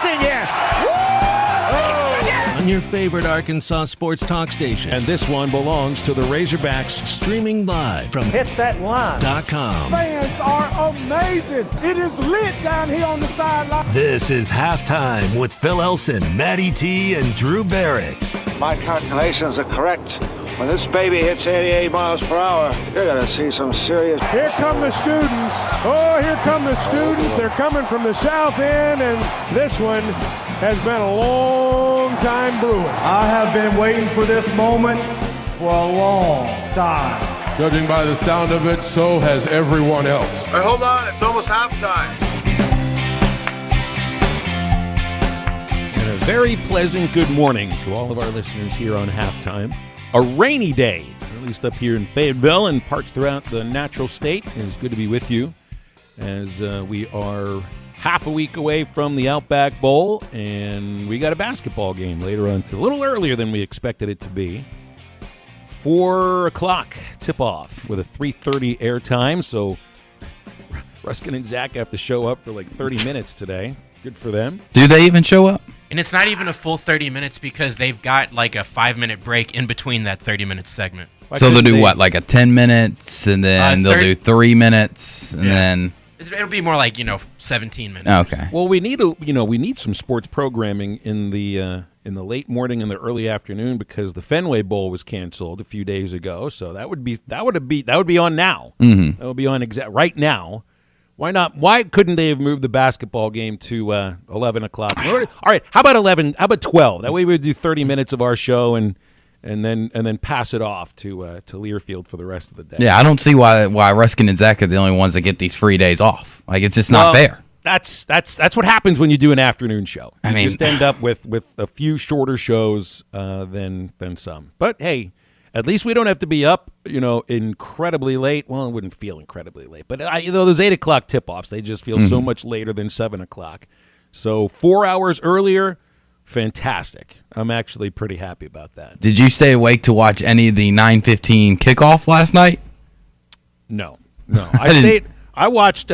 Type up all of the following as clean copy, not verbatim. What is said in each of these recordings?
in here. On your favorite Arkansas sports talk station. And this one belongs to the Razorbacks. Streaming live from Hit that line. .com. Fans are amazing. It is lit down here on the sideline. This is Halftime with Phil Elson, Matty T, and Drew Barrett. My calculations are correct. When this baby hits 88 miles per hour, you're going to see some serious... Here come the students. Oh, here come the students. They're coming from the south end, and this one has been a long time brewing. I have been waiting for this moment for a long time. Judging by the sound of it, so has everyone else. Hey, hold on. It's almost halftime. And a very pleasant good morning to all of our listeners here on Halftime. A rainy day, at least up here in Fayetteville and parts throughout the natural state. It is good to be with you as we are half a week away from the Outback Bowl, and we got a basketball game later on, a little earlier than we expected it to be. 4 o'clock tip-off with a 3:30 airtime, so Ruskin and Zach have to show up for like 30 minutes today. Good for them. Do they even show up? And it's not even a full 30 minutes because they've got like a 5-minute break in between that 30-minute segment. So they'll do what, like a 10 minutes, and then they'll do 3 minutes, and then... It'll be more like, 17 minutes. Okay. Well, we need some sports programming in the late morning and the early afternoon because the Fenway Bowl was canceled a few days ago. So that would be on now. Mm-hmm. That would be on right now. Why not? Why couldn't they have moved the basketball game to 11 o'clock? All right, how about 11? How about 12? That way we would do 30 minutes of our show and then pass it off to Learfield for the rest of the day. Yeah, I don't see why Ruskin and Zach are the only ones that get these free days off. Like, it's just not fair. That's what happens when you do an afternoon show. You I mean, just end up with a few shorter shows than some. But hey, at least we don't have to be up, incredibly late. Well, it wouldn't feel incredibly late, but those 8 o'clock tip-offs, they just feel so much later than 7 o'clock. So 4 hours earlier, fantastic. I'm actually pretty happy about that. Did you stay awake to watch any of the 9:15 kickoff last night? No. I watched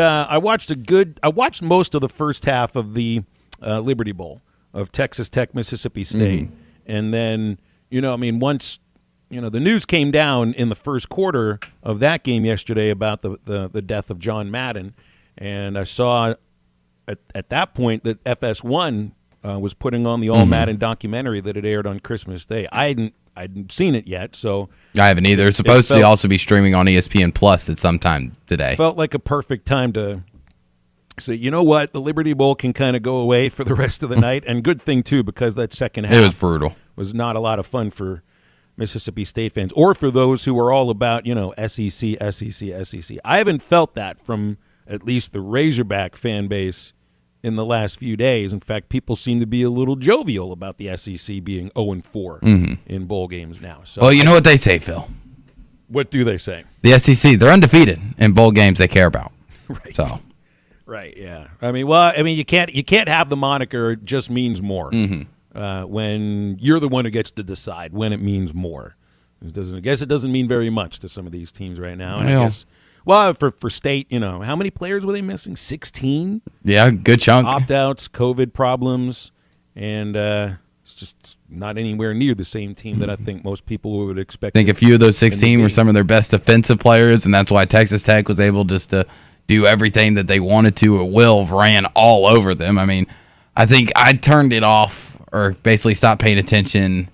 most of the first half of the Liberty Bowl of Texas Tech, Mississippi State, and then once the news came down in the first quarter of that game yesterday about the death of John Madden, and I saw at that point that FS1 was putting on the All Madden documentary that had aired on Christmas Day. I hadn't seen it yet, so I haven't either. It's supposed to also be streaming on ESPN Plus at some time today. Felt like a perfect time to say, you know what, the Liberty Bowl can kind of go away for the rest of the night, and good thing too because that second half it was brutal. Was not a lot of fun for Mississippi State fans or for those who are all about SEC. I haven't felt that from at least the Razorback fan base in the last few days. In fact, people seem to be a little jovial about the SEC being 0-4 in bowl games now. So, well, you know what they say, Phil. What do they say? The SEC, they're undefeated in bowl games they care about. Right. So. Right. Yeah. You can't have the moniker. It just means more. When you're the one who gets to decide when it means more. I guess it doesn't mean very much to some of these teams right now. And I guess. Well, for State, how many players were they missing? 16? Yeah, good chunk. Opt-outs, COVID problems, and it's just not anywhere near the same team that I think most people would expect. I think a few of those 16 were some of their best defensive players, and that's why Texas Tech was able just to do everything that they wanted to. Will ran all over them. I mean, I think I turned it off or basically stopped paying attention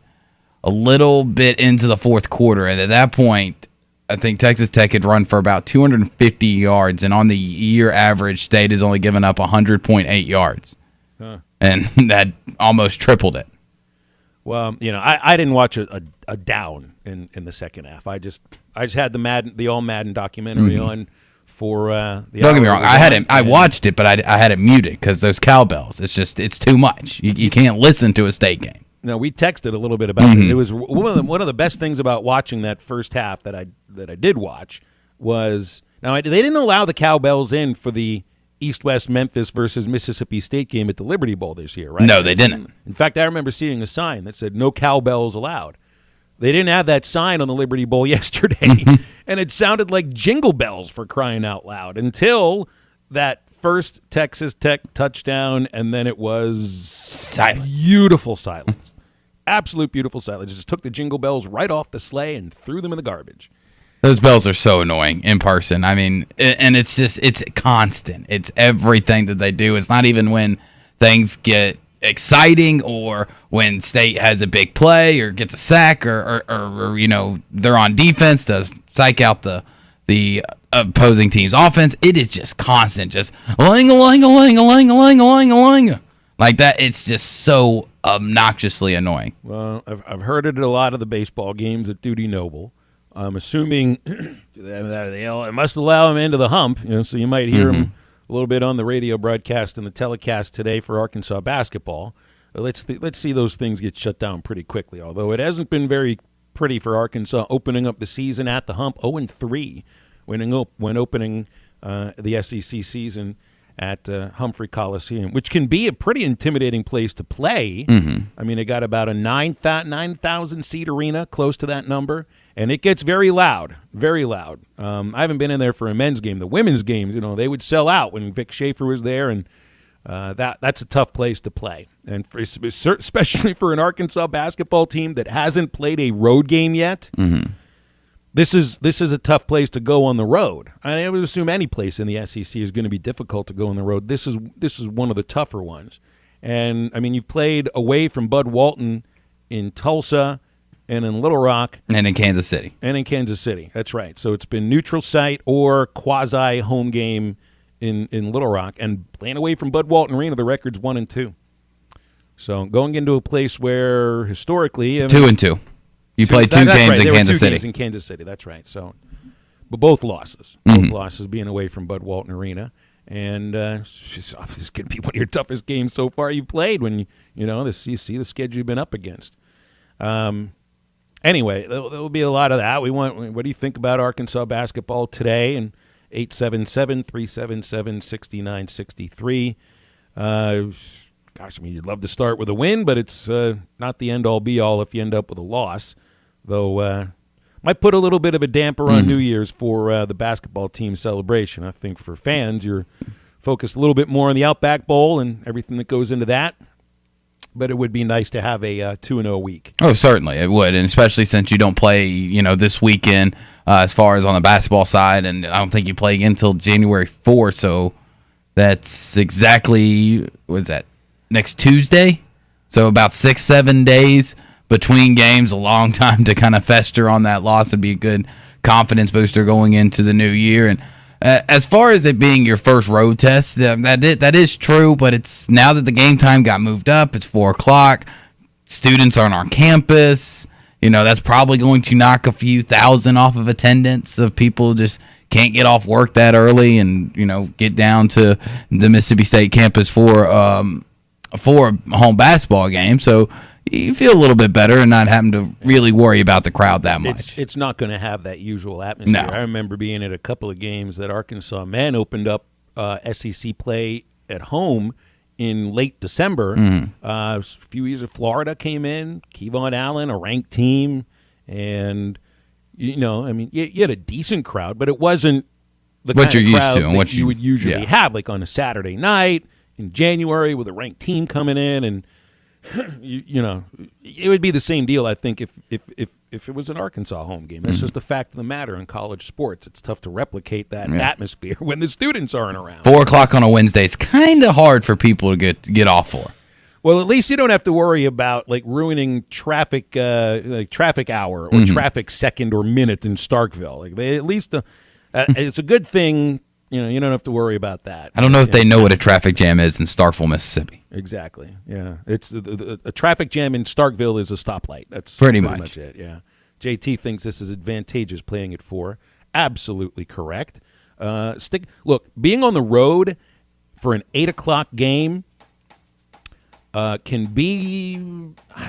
a little bit into the fourth quarter, and at that point, I think Texas Tech had run for about 250 yards, and on the year average, State has only given up 100.8 yards. And that almost tripled it. Well, I didn't watch a down in the second half. I just had the All Madden documentary on for the. Don't get me wrong. I watched it, but I had it muted because those cowbells. It's too much. You can't listen to a State game. No, we texted a little bit about it. It was one of the best things about watching that first half that I did watch was they didn't allow the cowbells in for the East-West Memphis versus Mississippi State game at the Liberty Bowl this year, right? No, they didn't. In fact, I remember seeing a sign that said no cowbells allowed. They didn't have that sign on the Liberty Bowl yesterday, and it sounded like jingle bells for crying out loud until that first Texas Tech touchdown, and then it was Silent. Beautiful silence. Absolute beautiful silence. Just took the jingle bells right off the sleigh and threw them in the garbage. Those bells are so annoying in person. I mean, and it's constant. It's everything that they do. It's not even when things get exciting or when State has a big play or gets a sack or they're on defense to psych out the opposing team's offense. It is just constant, just a-lang-a-lang-a-lang-a-lang-a-lang-a-lang. Like that. It's just so obnoxiously annoying. Well, I've heard it at a lot of the baseball games at Duty Noble. I'm assuming they must allow him into the hump, so you might hear him a little bit on the radio broadcast and the telecast today for Arkansas basketball. Let's see those things get shut down pretty quickly, although it hasn't been very pretty for Arkansas opening up the season at the hump, 0-3 when opening the SEC season at Humphrey Coliseum, which can be a pretty intimidating place to play. I mean, they got about a 9,000-seat arena, close to that number. And it gets very loud, very loud. I haven't been in there for a men's game. The women's games, they would sell out when Vic Schaefer was there, and that's a tough place to play. And especially for an Arkansas basketball team that hasn't played a road game yet, this is a tough place to go on the road. I would assume any place in the SEC is going to be difficult to go on the road. This is one of the tougher ones. And, I mean, you've played away from Bud Walton in Tulsa, and in Little Rock. And in Kansas City. That's right. So it's been neutral site or quasi-home game in Little Rock. And playing away from Bud Walton Arena, the record's 1-2. So going into a place where historically... 2-2. You played two games in Kansas City. Games in Kansas City, that's right. So, but both losses. Both losses being away from Bud Walton Arena. And this is going to be one of your toughest games so far you've played when you see the schedule you've been up against. Anyway, there will be a lot of that. What do you think about Arkansas basketball today? And 877-377-6963. Gosh, I mean, you'd love to start with a win, but it's not the end-all, be-all if you end up with a loss. Though, might put a little bit of a damper on New Year's for the basketball team celebration. I think for fans, you're focused a little bit more on the Outback Bowl and everything that goes into that. But it would be nice to have a 2-0 week. Oh, certainly it would, and especially since you don't play, this weekend as far as on the basketball side, and I don't think you play again until January 4th, so that's exactly, next Tuesday? So about 6-7 days between games, a long time to kind of fester on that loss. Would be a good confidence booster going into the new year. And as far as it being your first road test, that is true, but it's now that the game time got moved up, it's 4 o'clock, students aren't on campus, that's probably going to knock a few thousand off of attendance of people just can't get off work that early and, get down to the Mississippi State campus for a home basketball game. So you feel a little bit better and not having to really worry about the crowd that much. It's not going to have that usual atmosphere. No. I remember being at a couple of games that Arkansas men opened up SEC play at home in late December. A few years of Florida came in, Kevon Allen, a ranked team, and you had a decent crowd, but it wasn't the kind of crowd that you would usually have, like on a Saturday night in January with a ranked team coming in, and it would be the same deal, I think, if it was an Arkansas home game. That's just the fact of the matter in college sports. It's tough to replicate that atmosphere when the students aren't around. 4 o'clock on a Wednesday is kind of hard for people to get off for. Well, at least you don't have to worry about ruining traffic, traffic hour or traffic second or minute in Starkville. At least it's a good thing. You don't have to worry about that. I don't know if they know what a traffic jam is in Starkville, Mississippi. Exactly. Yeah, it's a traffic jam in Starkville is a stoplight. That's pretty much it. Yeah. JT thinks this is advantageous playing at 4. Absolutely correct. Look, being on the road for an 8 o'clock game can be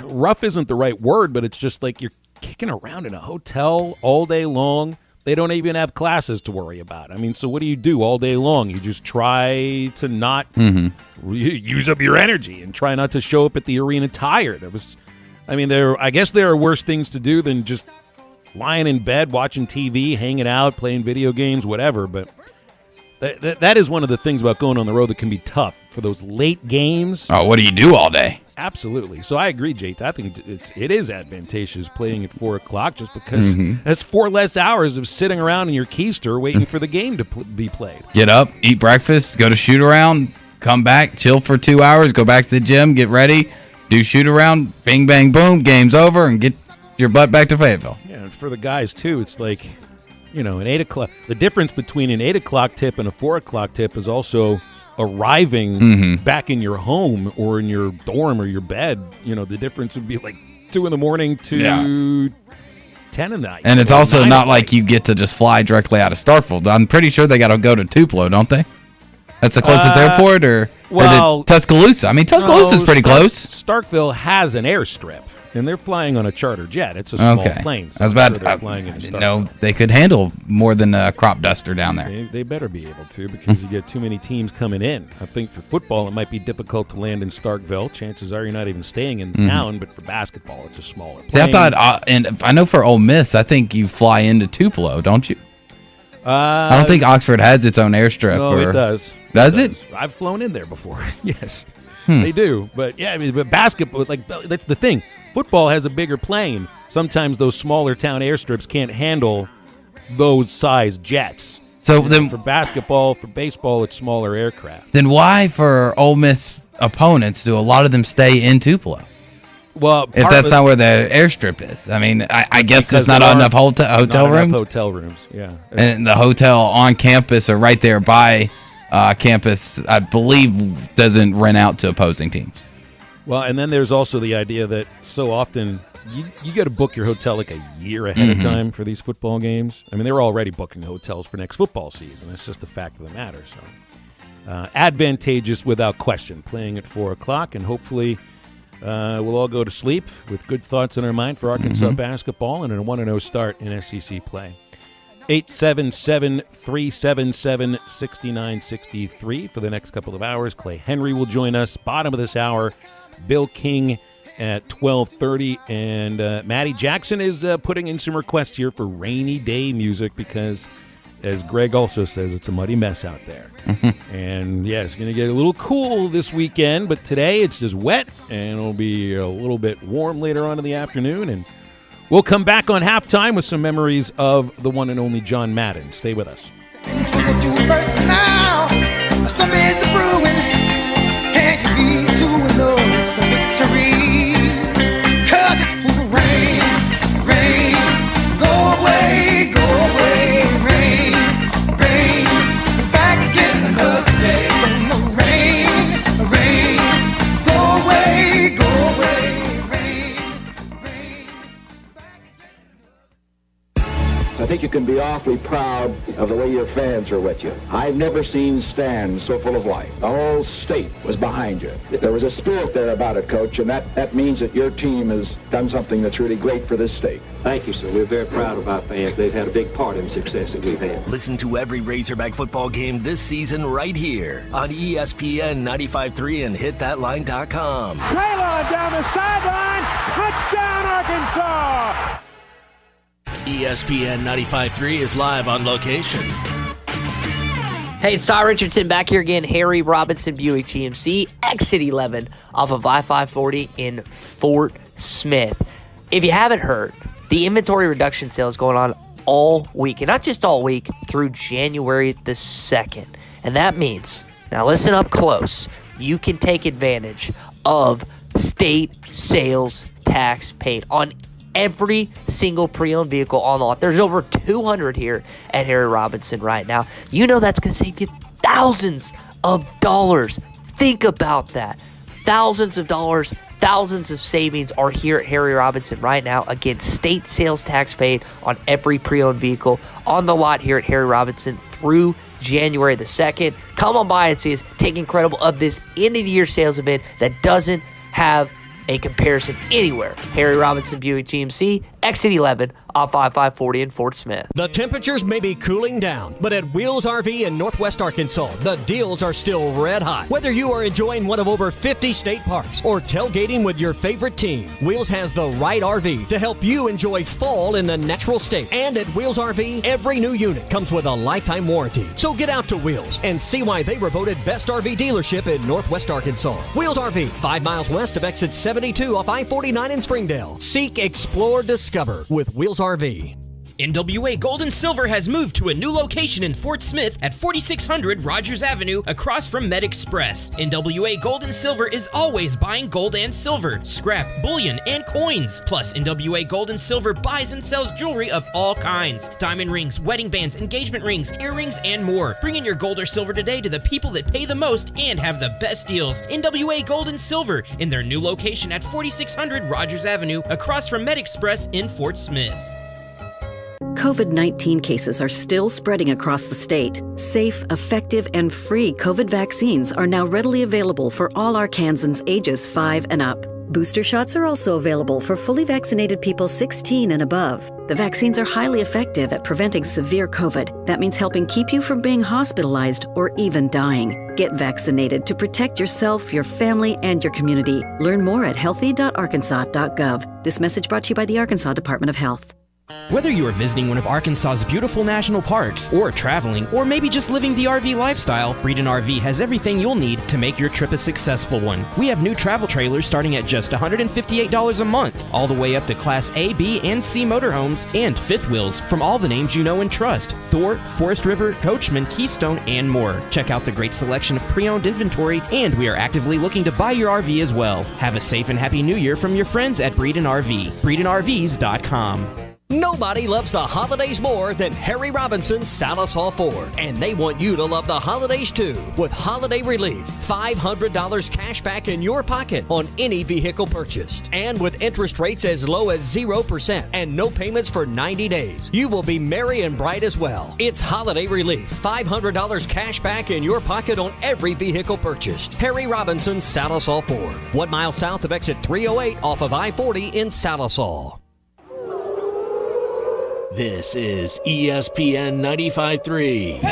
rough. Isn't the right word, but it's just like you're kicking around in a hotel all day long. They don't even have classes to worry about. I mean, so what do you do all day long? You just try to not use up your energy and try not to show up at the arena tired. I guess there are worse things to do than just lying in bed, watching TV, hanging out, playing video games, whatever. But That is one of the things about going on the road that can be tough for those late games. Oh, what do you do all day? Absolutely. So I agree, Jake. I think it is advantageous playing at 4 o'clock just because that's 4 less hours of sitting around in your keister waiting for the game to be played. Get up, eat breakfast, go to shoot around, come back, chill for 2 hours, go back to the gym, get ready, do shoot around, bing, bang, boom, game's over, and get your butt back to Fayetteville. Yeah, and for the guys, too, it's like, an 8 o'clock. The difference between an 8 o'clock tip and a 4 o'clock tip is also arriving back in your home or in your dorm or your bed. The difference would be like 2 in the morning to 10 in the night. And it's also not like you get to just fly directly out of Starkville. I'm pretty sure they got to go to Tupelo, don't they? That's the closest airport, or Tuscaloosa? I mean, Tuscaloosa's pretty close. Starkville has an airstrip. And they're flying on a charter jet. It's a small plane. So I didn't know they could handle more than a crop duster down there. They better be able to, because you get too many teams coming in. I think for football, it might be difficult to land in Starkville. Chances are you're not even staying in town. But for basketball, it's a smaller plane. See, I thought, and I know for Ole Miss, I think you fly into Tupelo, don't you? I don't think Oxford has its own airstrip. No, it does. Does it? I've flown in there before. Yes. They do, but but basketball, that's the thing. Football has a bigger plane. Sometimes those smaller town airstrips can't handle those size jets. So then, for basketball, for baseball, it's smaller aircraft. Then why, for Ole Miss opponents, do a lot of them stay in Tupelo? Well, if that's not where the airstrip is, I mean, I guess there's not enough hotel rooms. Hotel rooms, yeah. And the hotel on campus or right there by campus, I believe, doesn't rent out to opposing teams. Well, and then there's also the idea that so often you got to book your hotel like a year ahead of time for these football games. I mean, they were already booking hotels for next football season. That's just the fact of the matter. So advantageous without question, playing at 4 o'clock, and hopefully we'll all go to sleep with good thoughts in our mind for Arkansas basketball and a 1-0 start in SEC play. 877-377-6963 for the next couple of hours. Clay Henry will join us. Bottom of this hour, Bill King at 12:30. And Maddie Jackson is putting in some requests here for rainy day music because, as Greg also says, it's a muddy mess out there. And, it's going to get a little cool this weekend, but today it's just wet, and it'll be a little bit warm later on in the afternoon. And we'll come back on halftime with some memories of the one and only John Madden. Stay with us. I think you can be awfully proud of the way your fans are with you. I've never seen stands so full of life. The whole state was behind you. There was a spirit there about it, Coach, and that means that your team has done something that's really great for this state. Thank you, sir. We're very proud of our fans. They've had a big part in the success that we've had. Listen to every Razorback football game this season right here on ESPN 95.3 and hitthatline.com. Traylon down the sideline. Touchdown, Arkansas! ESPN 95.3 is live on location. Hey, it's Ty Richardson back here again. Harry Robinson Buick GMC, exit 11 off of I-540 in Fort Smith. If you haven't heard, the inventory reduction sale is going on all week, and not just all week, through January the 2nd. And that means, now listen up close, you can take advantage of state sales tax paid on every single pre-owned vehicle on the lot. There's over 200 here at Harry Robinson right now. You know that's going to save you thousands of dollars. Think about that. Thousands of dollars, thousands of savings are here at Harry Robinson right now. Again, state sales tax paid on every pre-owned vehicle on the lot here at Harry Robinson through January the 2nd. Come on by and see us take incredible of this end-of-the-year sales event that doesn't have a comparison anywhere. Harry Robinson Buick GMC, exit 11 off I-540 in Fort Smith. The temperatures may be cooling down, but at Wheels RV in Northwest Arkansas, the deals are still red hot. Whether you are enjoying one of over 50 state parks or tailgating with your favorite team, Wheels has the right RV to help you enjoy fall in the natural state. And at Wheels RV, every new unit comes with a lifetime warranty. So get out to Wheels and see why they were voted best RV dealership in Northwest Arkansas. Wheels RV, 5 miles west of exit 72 off I-49 in Springdale. Seek, explore, discover with Wheels RV. NWA Gold and Silver has moved to a new location in Fort Smith at 4600 Rogers Avenue across from Med Express. NWA Gold and Silver is always buying gold and silver, scrap, bullion, and coins. Plus, NWA Gold and Silver buys and sells jewelry of all kinds. Diamond rings, wedding bands, engagement rings, earrings, and more. Bring in your gold or silver today to the people that pay the most and have the best deals. NWA Gold and Silver in their new location at 4600 Rogers Avenue across from Med Express in Fort Smith. COVID-19 cases are still spreading across the state. Safe, effective, and free COVID vaccines are now readily available for all Arkansans ages 5 and up. Booster shots are also available for fully vaccinated people 16 and above. The vaccines are highly effective at preventing severe COVID. That means helping keep you from being hospitalized or even dying. Get vaccinated to protect yourself, your family, and your community. Learn more at healthy.arkansas.gov. This message brought to you by the Arkansas Department of Health. Whether you are visiting one of Arkansas's beautiful national parks, or traveling, or maybe just living the RV lifestyle, Breeden RV has everything you'll need to make your trip a successful one. We have new travel trailers starting at just $158 a month, all the way up to Class A, B, and C motorhomes, and fifth wheels from all the names you know and trust: Thor, Forest River, Coachman, Keystone, and more. Check out the great selection of pre-owned inventory, and we are actively looking to buy your RV as well. Have a safe and happy new year from your friends at Breeden RV. BreedenRVs.com. Nobody loves the holidays more than Harry Robinson's Salisaw Ford, and they want you to love the holidays too with Holiday Relief. $500 cash back in your pocket on any vehicle purchased. And with interest rates as low as 0% and no payments for 90 days, you will be merry and bright as well. It's Holiday Relief. $500 cash back in your pocket on every vehicle purchased. Harry Robinson's Salisaw Ford, 1 mile south of exit 308 off of I-40 in Salisaw. This is ESPN 95.3.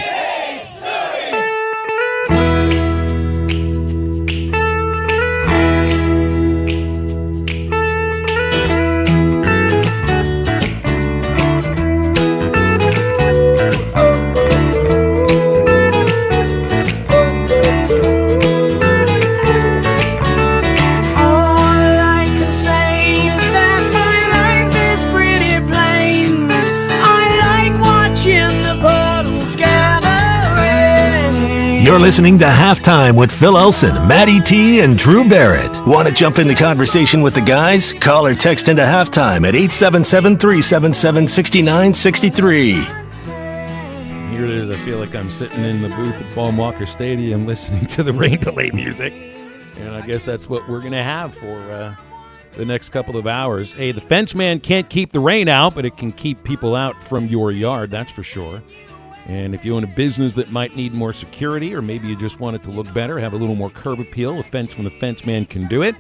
You're listening to Halftime with Phil Elson, Matty T, and Drew Barrett. Want to jump in the conversation with the guys? Call or text into Halftime at 877-377-6963. Here it is. I feel like I'm sitting in the booth at Paul Walker Stadium listening to the rain delay music. And I guess that's what we're going to have for the next couple of hours. Hey, the fence man can't keep the rain out, but it can keep people out from your yard, that's for sure. And if you own a business that might need more security, or maybe you just want it to look better, have a little more curb appeal, a fence from the Fence Man can do it.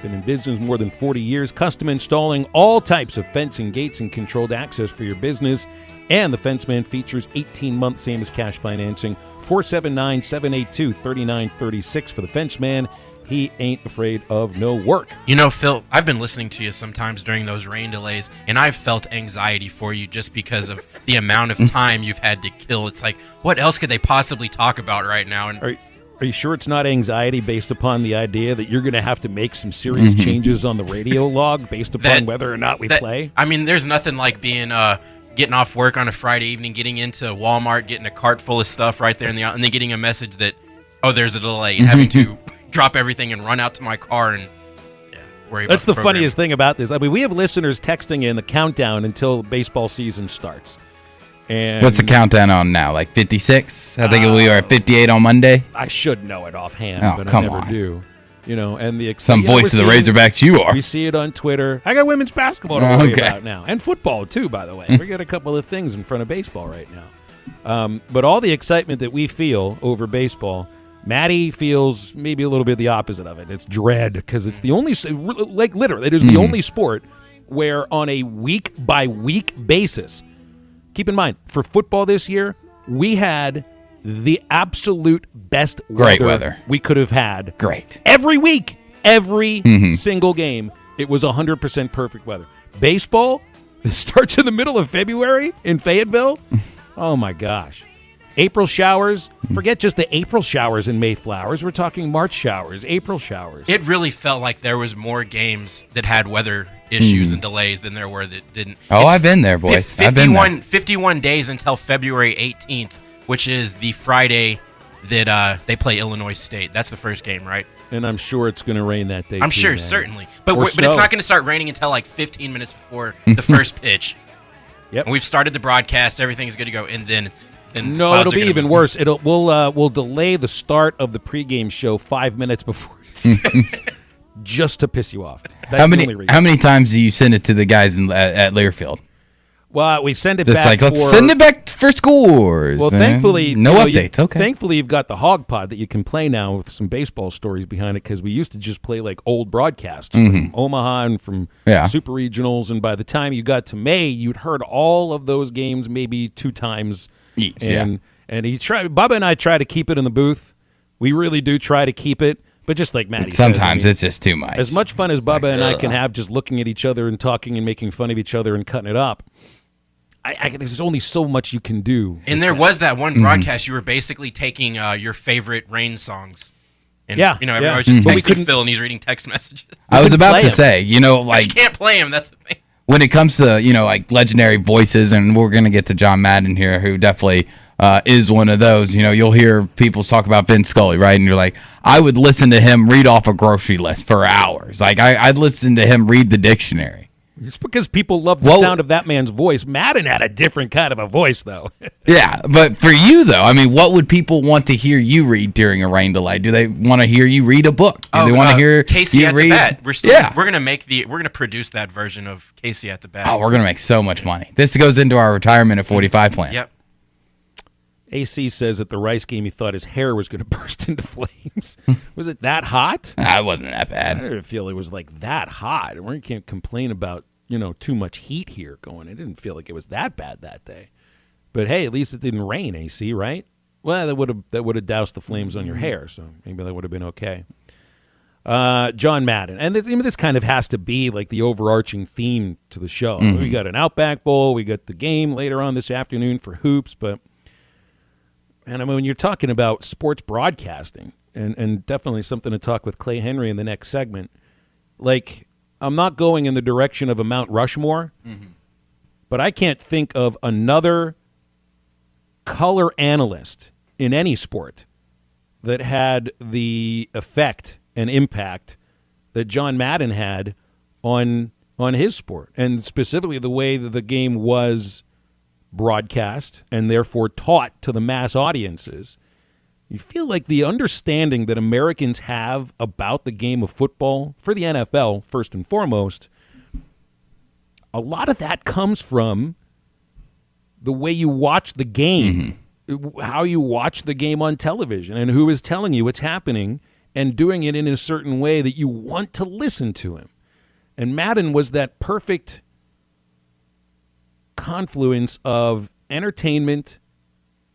Been in business more than 40 years, custom installing all types of fencing, gates, and controlled access for your business. And the Fence Man features 18-month same-as-cash financing, 479-782-3936 for the Fence Man. He ain't afraid of no work. You know, Phil, I've been listening to you sometimes during those rain delays, and I've felt anxiety for you just because of the amount of time you've had to kill. It's like, what else could they possibly talk about right now? And Are you sure it's not anxiety based upon the idea that you're going to have to make some serious changes on the radio log based upon whether or not we play? I mean, there's nothing like being getting off work on a Friday evening, getting into Walmart, getting a cart full of stuff right there, and then getting a message that, oh, there's a delay, and having to drop everything and run out to my car and worry about That's the program. funniest thing about this. I mean, we have listeners texting in the countdown until baseball season starts. And what's the countdown on now? Like 56? I think we are at 58 on Monday. I should know it offhand, but come I never on. do. You know, and the Some voice of the Razorbacks you are. We see it on Twitter. I got women's basketball to worry about now, and football too. By the way, we got a couple of things in front of baseball right now. But all the excitement that we feel over baseball, Maddie feels maybe a little bit the opposite of it. It's dread because it's the only, like literally, it is the only sport where on a week-by-week basis, keep in mind, for football this year, we had the absolute best weather we could have had. Great. Every week, every single game, it was 100% perfect weather. Baseball, it starts in the middle of February in Fayetteville. Oh, my gosh. April showers. Forget just the April showers and Mayflowers. We're talking March showers, April showers. It really felt like there was more games that had weather issues and delays than there were that didn't. Oh, I've been there, boys. I've been there. 51 days until February 18th, which is the Friday that they play Illinois State. That's the first game, right? And I'm sure it's going to rain that day. I'm too, sure, man. certainly. But it's not going to start raining until like 15 minutes before the first pitch. Yep. And we've started the broadcast. Everything's good to go. And then it's... No, it'll be even worse. We'll delay the start of the pregame show 5 minutes before it starts, just to piss you off. That's How the only reason. many times do you send it to the guys at Learfield? Well, we send it Just back. let's send it back for scores. Well, thankfully, no updates. Okay. Thankfully, you've got the Hog Pod that you can play now with some baseball stories behind it, because we used to just play like old broadcasts from Omaha and from Super Regionals, and by the time you got to May, you'd heard all of those games maybe 2 times each. And Bubba and I try to keep it in the booth. We really do try to keep it, but just like Matty sometimes said, it's just too much. As much fun as Bubba and I can have just looking at each other and talking and making fun of each other and cutting it up, there's only so much you can do. And there was that one broadcast you were basically taking your favorite rain songs. And, everyone was just texting Phil, and he's reading text messages. I was about to say, you can't play him. That's the thing. When it comes to, like legendary voices, and we're going to get to John Madden here, who definitely is one of those. You'll hear people talk about Vince Scully, right? And you're like, I would listen to him read off a grocery list for hours. Like, I'd listen to him read the dictionary. It's because people love the sound of that man's voice. Madden had a different kind of a voice, though. Yeah, but for you, though, I mean, what would people want to hear you read during a rain delay? Do they want to hear you read a book? Do they want to hear Casey you at read? the Bat? We're gonna produce that version of Casey at the Bat. Oh, we're gonna make so much money. This goes into our retirement at 45 plan. Yep. AC says at the Rice game he thought his hair was going to burst into flames. Was it that hot? It wasn't that bad. I didn't feel it was like that hot. We can't complain about too much heat here going. It didn't feel like it was that bad that day. But hey, at least it didn't rain, AC, right? Well, that would have doused the flames on your hair, so maybe that would have been okay. John Madden, and this kind of has to be like the overarching theme to the show. We got an Outback Bowl, we got the game later on this afternoon for hoops, but. And I mean, when you're talking about sports broadcasting, and definitely something to talk with Clay Henry in the next segment, like, I'm not going in the direction of a Mount Rushmore, but I can't think of another color analyst in any sport that had the effect and impact that John Madden had on his sport, and specifically the way that the game was broadcast and therefore taught to the mass audiences. You feel like the understanding that Americans have about the game of football, for the NFL first and foremost, a lot of that comes from the way you watch the game, how you watch the game on television, and who is telling you what's happening and doing it in a certain way that you want to listen to him. And Madden was that perfect confluence of entertainment,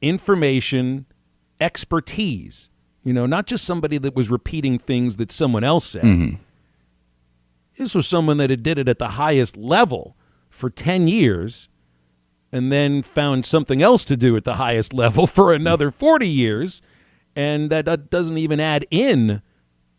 information, expertise. Not just somebody that was repeating things that someone else said. This was someone that had did it at the highest level for 10 years and then found something else to do at the highest level for another 40 years, and that doesn't even add in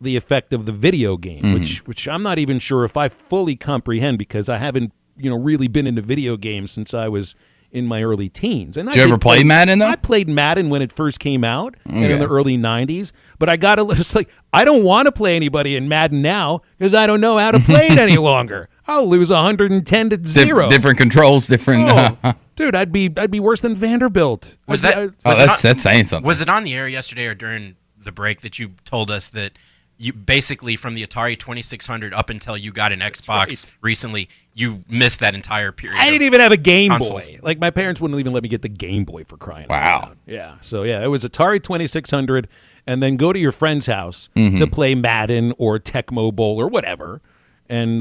the effect of the video game, which I'm not even sure if I fully comprehend, because I haven't really been into video games since I was in my early teens. And did you ever play Madden, though? I played Madden when it first came out and in the early 90s, but I don't want to play anybody in Madden now because I don't know how to play it any longer. I'll lose 110-0. Different controls, different. Dude, I'd be worse than Vanderbilt. That's saying something. Was it on the air yesterday or during the break that you told us that you basically from the Atari 2600 up until you got an Xbox recently, you missed that entire period? I didn't even have a Game consoles. Boy. Like, my parents wouldn't even let me get the Game Boy for crying out loud. Yeah. So, it was Atari 2600, and then go to your friend's house to play Madden or Tecmo Bowl or whatever. And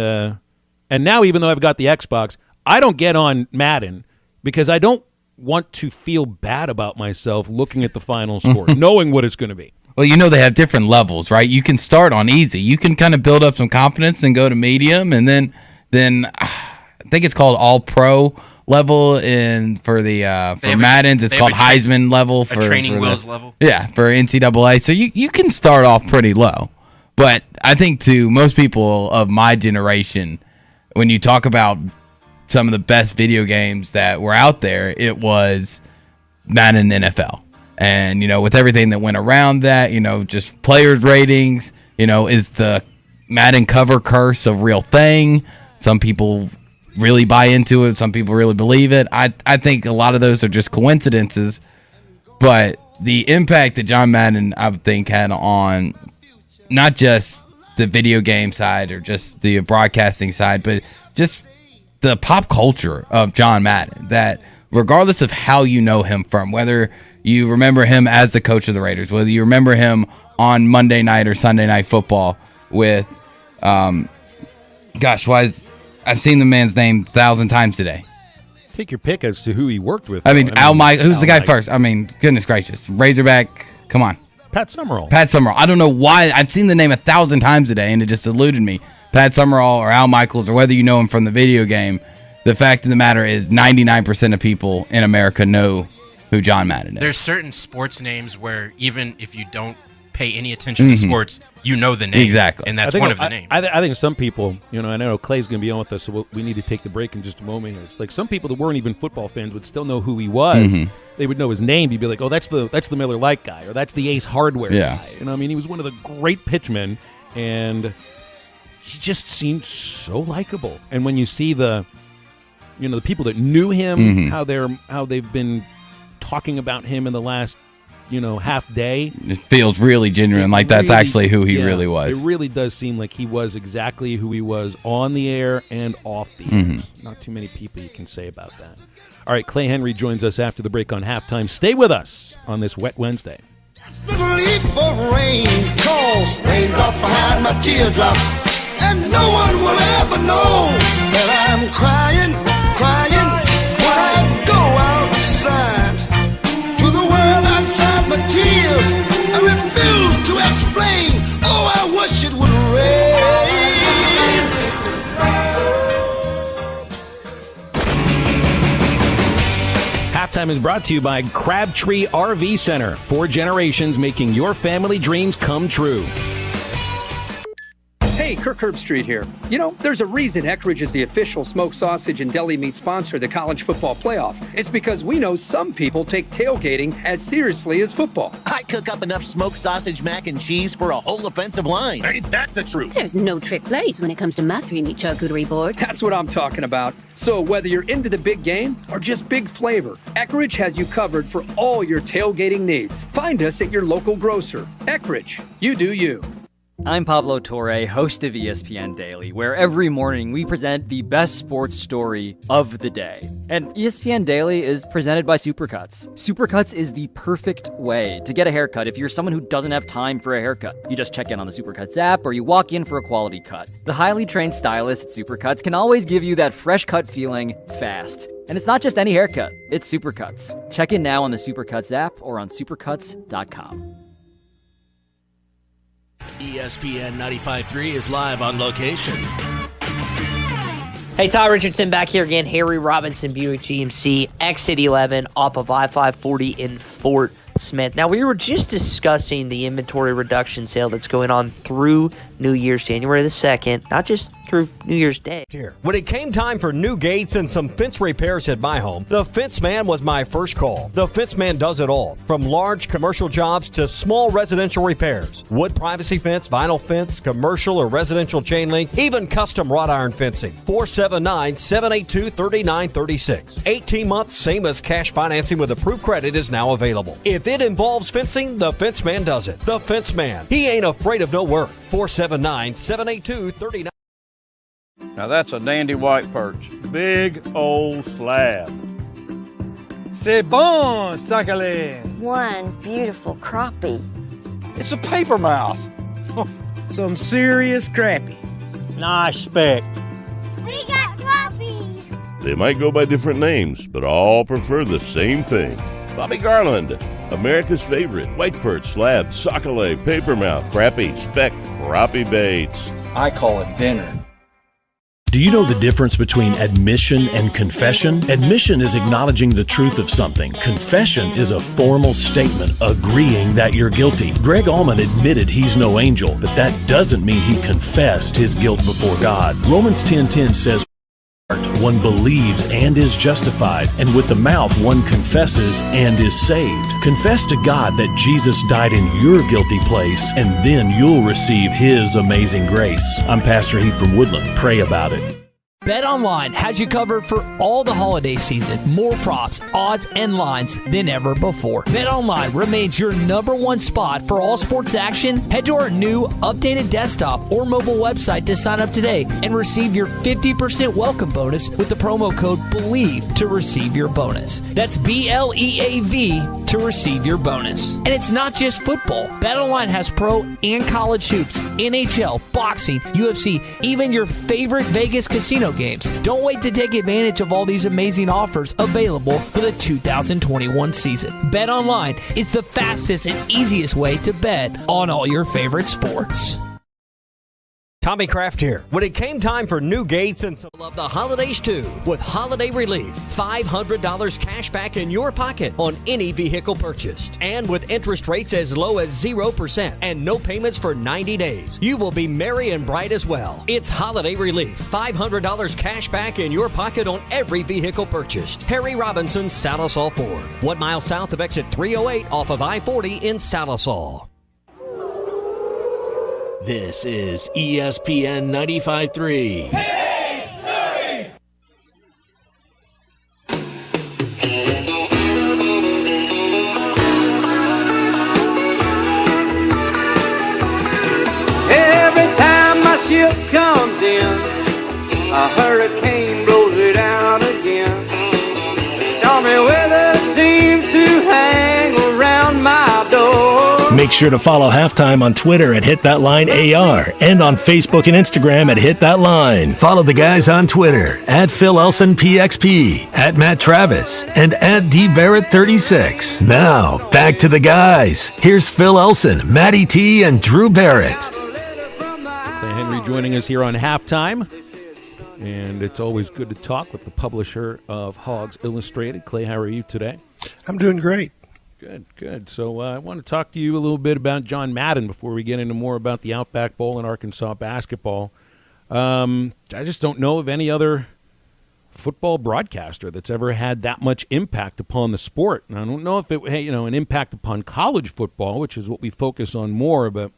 And now, even though I've got the Xbox, I don't get on Madden because I don't want to feel bad about myself looking at the final score, knowing what it's going to be. Well, they have different levels, right? You can start on easy. You can kind of build up some confidence and go to medium, and then I think it's called all pro level for Madden's. It's called Heisman level for training wheels level. Yeah, for NCAA. So you can start off pretty low. But I think to most people of my generation, when you talk about some of the best video games that were out there, it was Madden NFL. And, with everything that went around that, just players' ratings, is the Madden cover curse a real thing? Some people really buy into it. Some people really believe it. I think a lot of those are just coincidences. But the impact that John Madden, I would think, had on not just the video game side or just the broadcasting side, but just the pop culture of John Madden, that regardless of how you know him from, whether you remember him as the coach of the Raiders, whether you remember him on Monday night or Sunday Night Football with, I've seen the man's name 1,000 times today. Take your pick as to who he worked with. Al Michaels, who's the guy first? Goodness gracious. Razorback, come on. Pat Summerall. I don't know why. I've seen the name 1,000 times today, and it just eluded me. Pat Summerall or Al Michaels, or whether you know him from the video game, the fact of the matter is 99% of people in America know who John Madden is. There's certain sports names where even if you don't pay any attention to sports, you know the name. Exactly. And that's one of the names. I think some people, I know Clay's going to be on with us, so we need to take the break in just a moment here. It's like some people that weren't even football fans would still know who he was. They would know his name. You'd be like, oh, that's the Miller Lite guy, or that's the Ace Hardware guy. He was one of the great pitchmen, and he just seemed so likable. And when you see the people that knew him, how they've been talking about him in the last, half day. It feels really genuine, like that's actually who he really was. It really does seem like he was exactly who he was on the air and off the air. Not too many people you can say about that. All right, Clay Henry joins us after the break on Halftime. Stay with us on this wet Wednesday. Leaf of rain, cause raindrops behind my teardrop, and no one will ever know that I'm crying when I go outside to the world outside my tears. I refuse to explain. Oh, I wish it would rain. Halftime is brought to you by Crabtree RV Center. 4 generations making your family dreams come true. Hey, Kirk Herbstreit here. There's a reason Eckrich is the official smoked sausage and deli meat sponsor of the college football playoff. It's because we know some people take tailgating as seriously as football. I cook up enough smoked sausage, mac and cheese for a whole offensive line. Ain't that the truth? There's no trick plays when it comes to my 3-meat charcuterie board. That's what I'm talking about. So whether you're into the big game or just big flavor, Eckrich has you covered for all your tailgating needs. Find us at your local grocer. Eckrich, you do you. I'm Pablo Torre, host of ESPN Daily, where every morning we present the best sports story of the day. And ESPN Daily is presented by Supercuts. Supercuts is the perfect way to get a haircut if you're someone who doesn't have time for a haircut. You just check in on the Supercuts app, or you walk in for a quality cut. The highly trained stylists at Supercuts can always give you that fresh cut feeling fast. And it's not just any haircut, it's Supercuts. Check in now on the Supercuts app or on supercuts.com. ESPN 95.3 is live on location. Hey, Ty Richardson back here again. Harry Robinson, Buick GMC, exit 11 off of I-540 in Fort Smith. Now, we were just discussing the inventory reduction sale that's going on through New Year's, January the 2nd, not just through New Year's Day. When it came time for new gates and some fence repairs at my home, the Fence Man was my first call. The Fence Man does it all, from large commercial jobs to small residential repairs. Wood privacy fence, vinyl fence, commercial or residential chain link, even custom wrought iron fencing. 479-782-3936. 18 months, same as cash financing with approved credit is now available. If it involves fencing, the Fence Man does it. The Fence Man. He ain't afraid of no work. 479-782-3936. Now that's a dandy white perch. Big old slab. C'est bon, sacalé. One beautiful crappie. It's a paper mouse. Some serious crappie. Nice speck. We got trophies. They might go by different names, but all prefer the same thing. Bobby Garland, America's favorite, white perch, slab, sockeye, papermouth, crappie, speck, crappie baits. I call it dinner. Do you know the difference between admission and confession? Admission is acknowledging the truth of something. Confession is a formal statement agreeing that you're guilty. Greg Allman admitted he's no angel, but that doesn't mean he confessed his guilt before God. Romans 10:10 says, one believes and is justified, and with the mouth one confesses and is saved. Confess to God that Jesus died in your guilty place, and then you'll receive His amazing grace. I'm Pastor Heath from Woodland. Pray about it. BetOnline has you covered for all the holiday season. More props, odds, and lines than ever before. BetOnline remains your #1 spot for all sports action. Head to our new updated desktop or mobile website to sign up today and receive your 50% welcome bonus with the promo code BELIEVE to receive your bonus. That's BLEAV to receive your bonus. And it's not just football. BetOnline has pro and college hoops, NHL, boxing, UFC, even your favorite Vegas casino games. Don't wait to take advantage of all these amazing offers available for the 2021 season. BetOnline is the fastest and easiest way to bet on all your favorite sports. Tommy Kraft here. When it came time for new gates and some of the holidays too, with Holiday Relief, $500 cash back in your pocket on any vehicle purchased. And with interest rates as low as 0% and no payments for 90 days, you will be merry and bright as well. It's Holiday Relief, $500 cash back in your pocket on every vehicle purchased. Harry Robinson, Salisaw Ford, 1 mile south of exit 308 off of I-40 in Salisaw. This is ESPN 95.3. Hey, Surrey! Every time my ship comes in, a hurricane blows it out again. The stormy weather seems to hang around my door. Make sure to follow Halftime on Twitter at HitThatLineAR and on Facebook and Instagram at HitThatLine. Follow the guys on Twitter at PhilElsonPXP, at Matt Travis, and at DBarrett36. Now, back to the guys. Here's Phil Elson, Matty T, and Drew Barrett. Clay Henry joining us here on Halftime. And it's always good to talk with the publisher of Hogs Illustrated. Clay, how are you today? I'm doing great. Good. So I want to talk to you a little bit about John Madden before we get into more about the Outback Bowl and Arkansas basketball. I just don't know of any other football broadcaster that's ever had that much impact upon the sport. And I don't know if it had, an impact upon college football, which is what we focus on more. But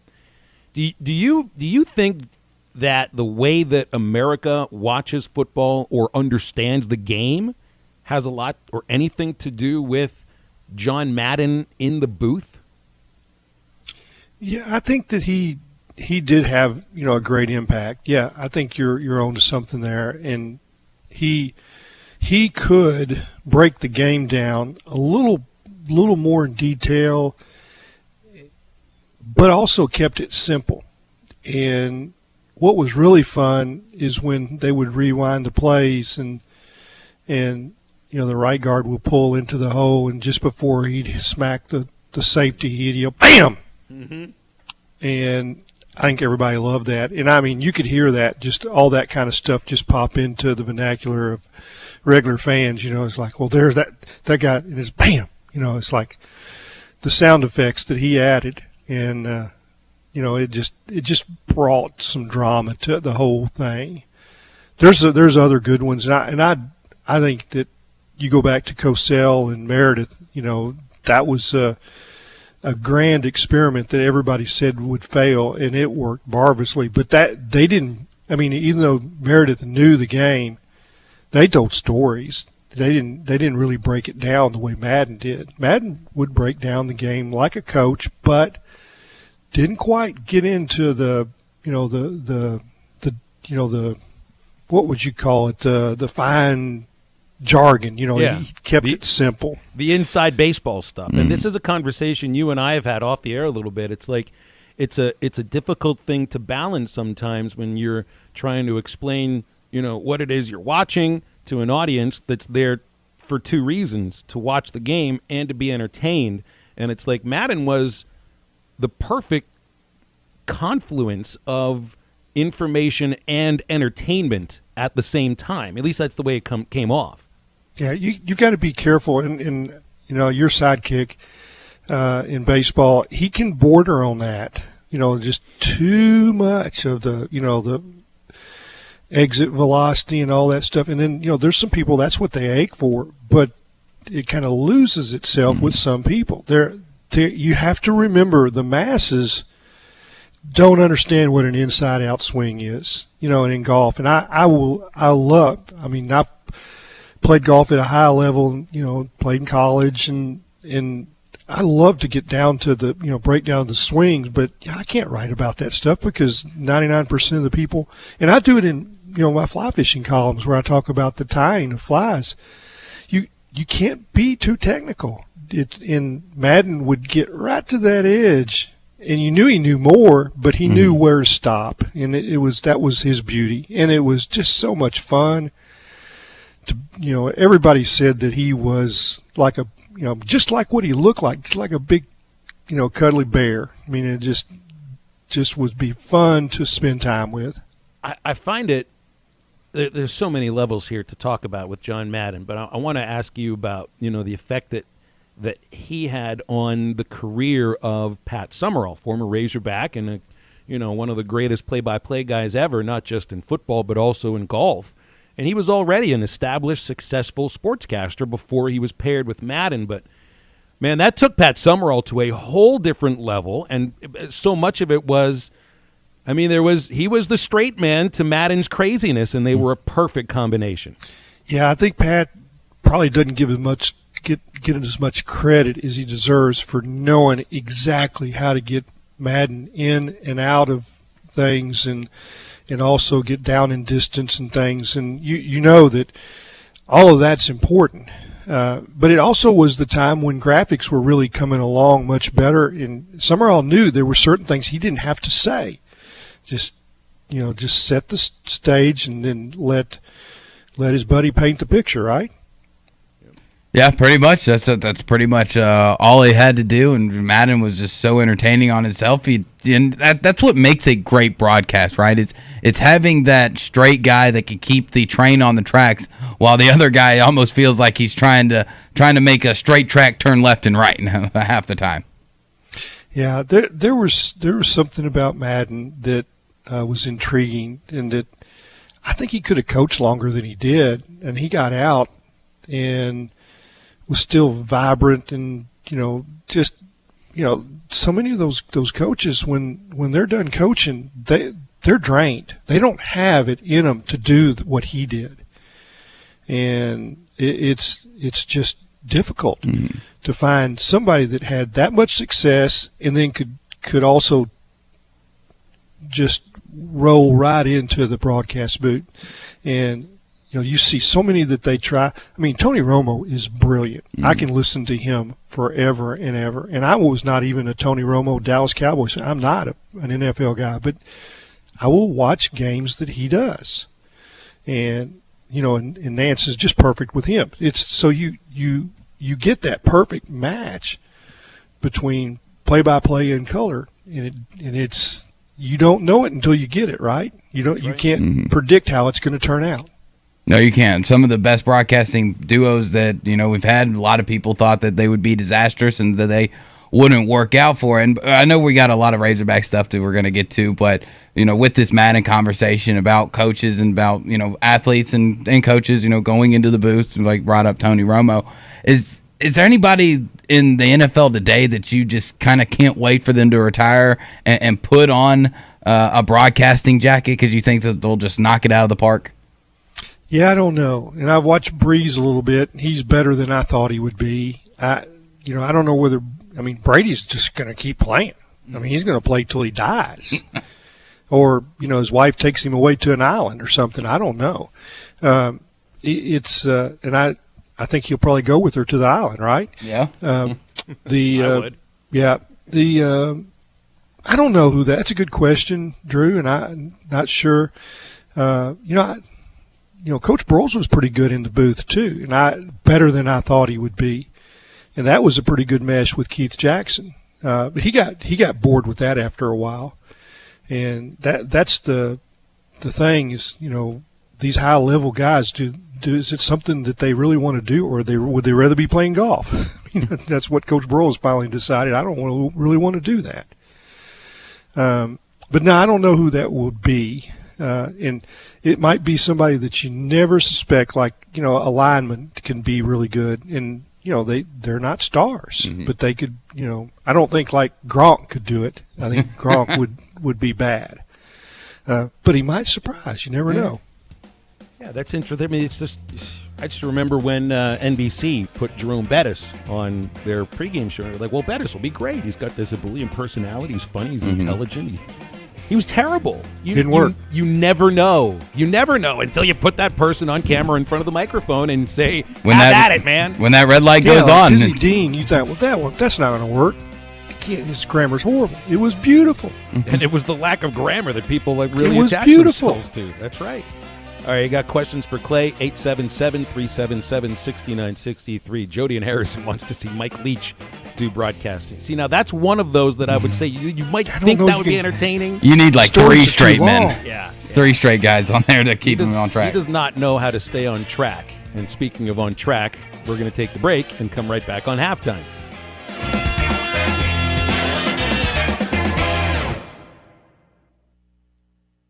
do you think that the way that America watches football or understands the game has a lot or anything to do with John Madden in the booth? Yeah, I think that he did have a great impact. Yeah, I think you're onto something there, and he could break the game down a little more in detail, but also kept it simple. And what was really fun is when they would rewind the plays and the right guard will pull into the hole, and just before he'd smack the safety, he'd yell, "Bam!" Mm-hmm. And I think everybody loved that. And, I mean, you could hear that, just all that kind of stuff just pop into the vernacular of regular fans. It's like, well, there's that guy, and it's bam. It's like the sound effects that he added. And, it just brought some drama to the whole thing. There's other good ones. And I think that, you go back to Cosell and Meredith, that was a grand experiment that everybody said would fail, and it worked marvelously. But they didn't. I mean, even though Meredith knew the game, they told stories. They didn't really break it down the way Madden did. Madden would break down the game like a coach, but didn't quite get into the what would you call it, the fine jargon. He kept it simple. The inside baseball stuff. Mm-hmm. And this is a conversation you and I have had off the air a little bit. It's like it's a difficult thing to balance sometimes when you're trying to explain what it is you're watching to an audience that's there for two reasons: to watch the game and to be entertained. And it's like Madden was the perfect confluence of information and entertainment at the same time. At least that's the way it came off. Yeah, you've got to be careful. And your sidekick in baseball, he can border on that. Just too much of the exit velocity and all that stuff. And then, there's some people, that's what they ache for, but it kind of loses itself with some people. You have to remember the masses don't understand what an inside-out swing is, and in golf. And I played golf at a high level, played in college, and I love to get down to the, breakdown of the swings, but I can't write about that stuff because 99% of the people, and I do it in, my fly fishing columns where I talk about the tying of flies. You can't be too technical. Madden would get right to that edge, and you knew he knew more, but he knew where to stop, and that was his beauty, and it was just so much fun. Everybody said that he was like just like what he looked like, just like a big, cuddly bear. I mean, it just would be fun to spend time with. I find it. There's so many levels here to talk about with John Madden, but I want to ask you about the effect that he had on the career of Pat Summerall, former Razorback, and one of the greatest play-by-play guys ever, not just in football but also in golf. And he was already an established, successful sportscaster before he was paired with Madden. But, man, that took Pat Summerall to a whole different level, and so much of it was, he was the straight man to Madden's craziness, and they were a perfect combination. Yeah, I think Pat probably doesn't get as much credit as he deserves for knowing exactly how to get Madden in and out of things, and also get down in distance and things. And you know that all of that's important. But it also was the time when graphics were really coming along much better. And Summerall knew there were certain things he didn't have to say. Just set the stage and then let his buddy paint the picture, right? Yeah, pretty much. That's pretty much all he had to do, and Madden was just so entertaining on himself. And that's what makes a great broadcast, right? It's having that straight guy that can keep the train on the tracks, while the other guy almost feels like he's trying to make a straight track turn left and right half the time. Yeah, there was something about Madden that was intriguing, and that I think he could have coached longer than he did, and he got out and was still vibrant, and so many of those coaches, when they're done coaching, they're drained. They don't have it in them to do what he did, and it's just difficult to find somebody that had that much success and then could also just roll right into the broadcast booth. And you see so many that they try. Tony Romo is brilliant. I can listen to him forever and ever. And I was not even a Tony Romo Dallas Cowboys fan. I'm not an NFL guy, but I will watch games that he does. And and Nance is just perfect with him. It's so you get that perfect match between play-by-play and color, and it's you don't know it until you get it, right? You can't predict how it's going to turn out. No, you can't. Some of the best broadcasting duos that we've had, a lot of people thought that they would be disastrous and that they wouldn't work out for. And I know we got a lot of Razorback stuff that we're going to get to, but with this Madden conversation about coaches and about athletes and coaches, going into the booth, like brought up Tony Romo, is there anybody in the NFL today that you just kind of can't wait for them to retire and put on a broadcasting jacket because you think that they'll just knock it out of the park? Yeah, I don't know. And I've watched Breeze a little bit. He's better than I thought he would be. I don't know whether Brady's just going to keep playing. He's going to play till he dies. Or, his wife takes him away to an island or something. I don't know. And I think he'll probably go with her to the island, right? Yeah. I would. Yeah. I don't know who that's a good question, Drew, and I'm not sure. Coach Broyles was pretty good in the booth too, and better than I thought he would be. And that was a pretty good mesh with Keith Jackson. But he got bored with that after a while. And that's the thing is, these high level guys is it something that they really want to do, or would they rather be playing golf? That's what Coach Broyles finally decided. I don't really want to do that. But no, I don't know who that would be. And it might be somebody that you never suspect, like, a lineman can be really good. And, they're not stars, but they could, I don't think like Gronk could do it. I think Gronk would be bad. But he might surprise. You never know. Yeah, that's interesting. I mean, I just remember when NBC put Jerome Bettis on their pregame show. They're like, well, Bettis will be great. He's got this ebullient personality. He's funny. He's intelligent. He was terrible. Didn't work. You never know. You never know until you put that person on camera in front of the microphone and say, "Have at it, man." When that red light goes on, Dizzy Dean, you thought, that's not going to work. His grammar's horrible. It was beautiful, and it was the lack of grammar that people really attach themselves to. That's right. All right, you got questions for Clay, 877-377-6963. Jody and Harrison wants to see Mike Leach do broadcasting. See, now that's one of those that I would say you might think that would be entertaining. You need like 3 straight men. Yeah. 3 straight guys on there to keep him on track. He does not know how to stay on track. And speaking of on track, we're going to take the break and come right back on halftime.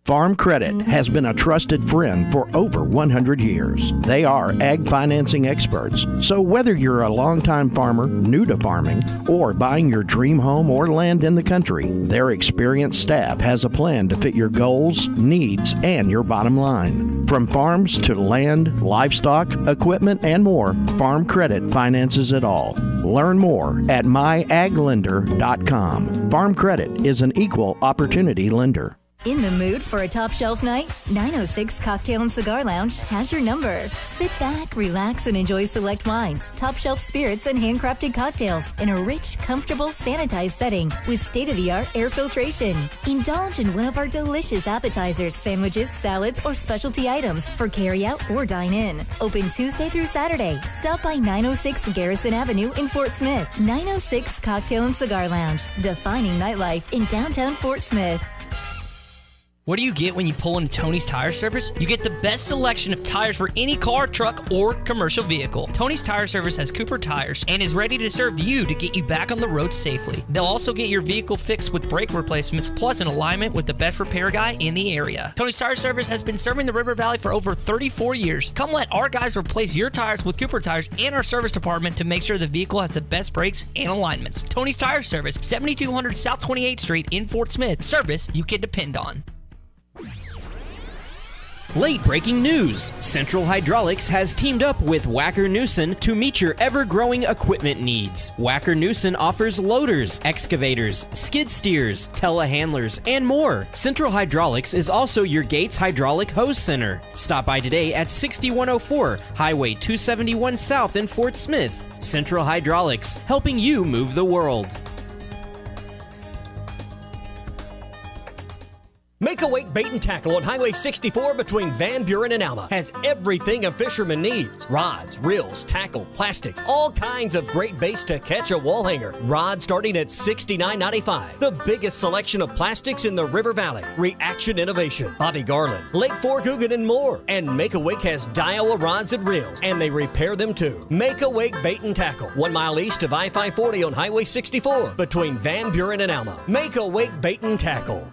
Farm Credit has been a trusted friend for over 100 years. They are ag financing experts. So whether you're a longtime farmer, new to farming, or buying your dream home or land in the country, their experienced staff has a plan to fit your goals, needs, and your bottom line. From farms to land, livestock, equipment, and more, Farm Credit finances it all. Learn more at myaglender.com. Farm Credit is an equal opportunity lender. In the mood for a top shelf night? 906 Cocktail and Cigar Lounge has your number. Sit back, relax, and enjoy select wines, top shelf spirits, and handcrafted cocktails in a rich, comfortable, sanitized setting with state-of-the-art air filtration. Indulge in one of our delicious appetizers, sandwiches, salads, or specialty items for carry-out or dine-in. Open Tuesday through Saturday. Stop by 906 Garrison Avenue in Fort Smith. 906 Cocktail and Cigar Lounge, defining nightlife in downtown Fort Smith. What do you get when you pull into Tony's Tire Service? You get the best selection of tires for any car, truck, or commercial vehicle. Tony's Tire Service has Cooper tires and is ready to serve you to get you back on the road safely. They'll also get your vehicle fixed with brake replacements, plus an alignment with the best repair guy in the area. Tony's Tire Service has been serving the River Valley for over 34 years. Come let our guys replace your tires with Cooper tires and our service department to make sure the vehicle has the best brakes and alignments. Tony's Tire Service, 7200 South 28th Street in Fort Smith. Service you can depend on. Late breaking news. Central Hydraulics has teamed up with Wacker Neuson to meet your ever-growing equipment needs. Wacker Neuson offers loaders, excavators, skid steers, telehandlers, and more. Central Hydraulics is also your Gates Hydraulic Hose Center. Stop by today at 6104 Highway 271 South in Fort Smith. Central Hydraulics, helping you move the world. Make a Wake Bait and Tackle on Highway 64 between Van Buren and Alma has everything a fisherman needs. Rods, reels, tackle, plastics, all kinds of great baits to catch a wall hanger. Rods starting at $69.95. The biggest selection of plastics in the River Valley. Reaction Innovation, Bobby Garland, Lake Forgoogan, and more. And Make a Wake has Daiwa rods and reels, and they repair them too. Make a Wake Bait and Tackle, 1 mile east of I-540 on Highway 64 between Van Buren and Alma. Make a Wake Bait and Tackle.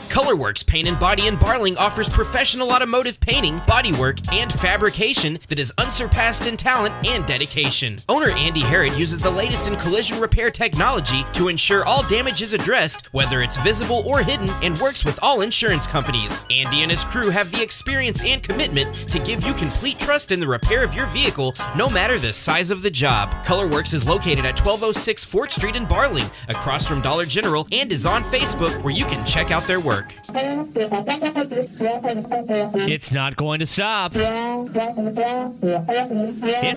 Colorworks Paint and Body in Barling offers professional automotive painting, bodywork, and fabrication that is unsurpassed in talent and dedication. Owner Andy Harrod uses the latest in collision repair technology to ensure all damage is addressed, whether it's visible or hidden, and works with all insurance companies. Andy and his crew have the experience and commitment to give you complete trust in the repair of your vehicle, no matter the size of the job. Colorworks is located at 1206 Fort Street in Barling, across from Dollar General, and is on Facebook, where you can check out their work. Network. It's not going to stop. It's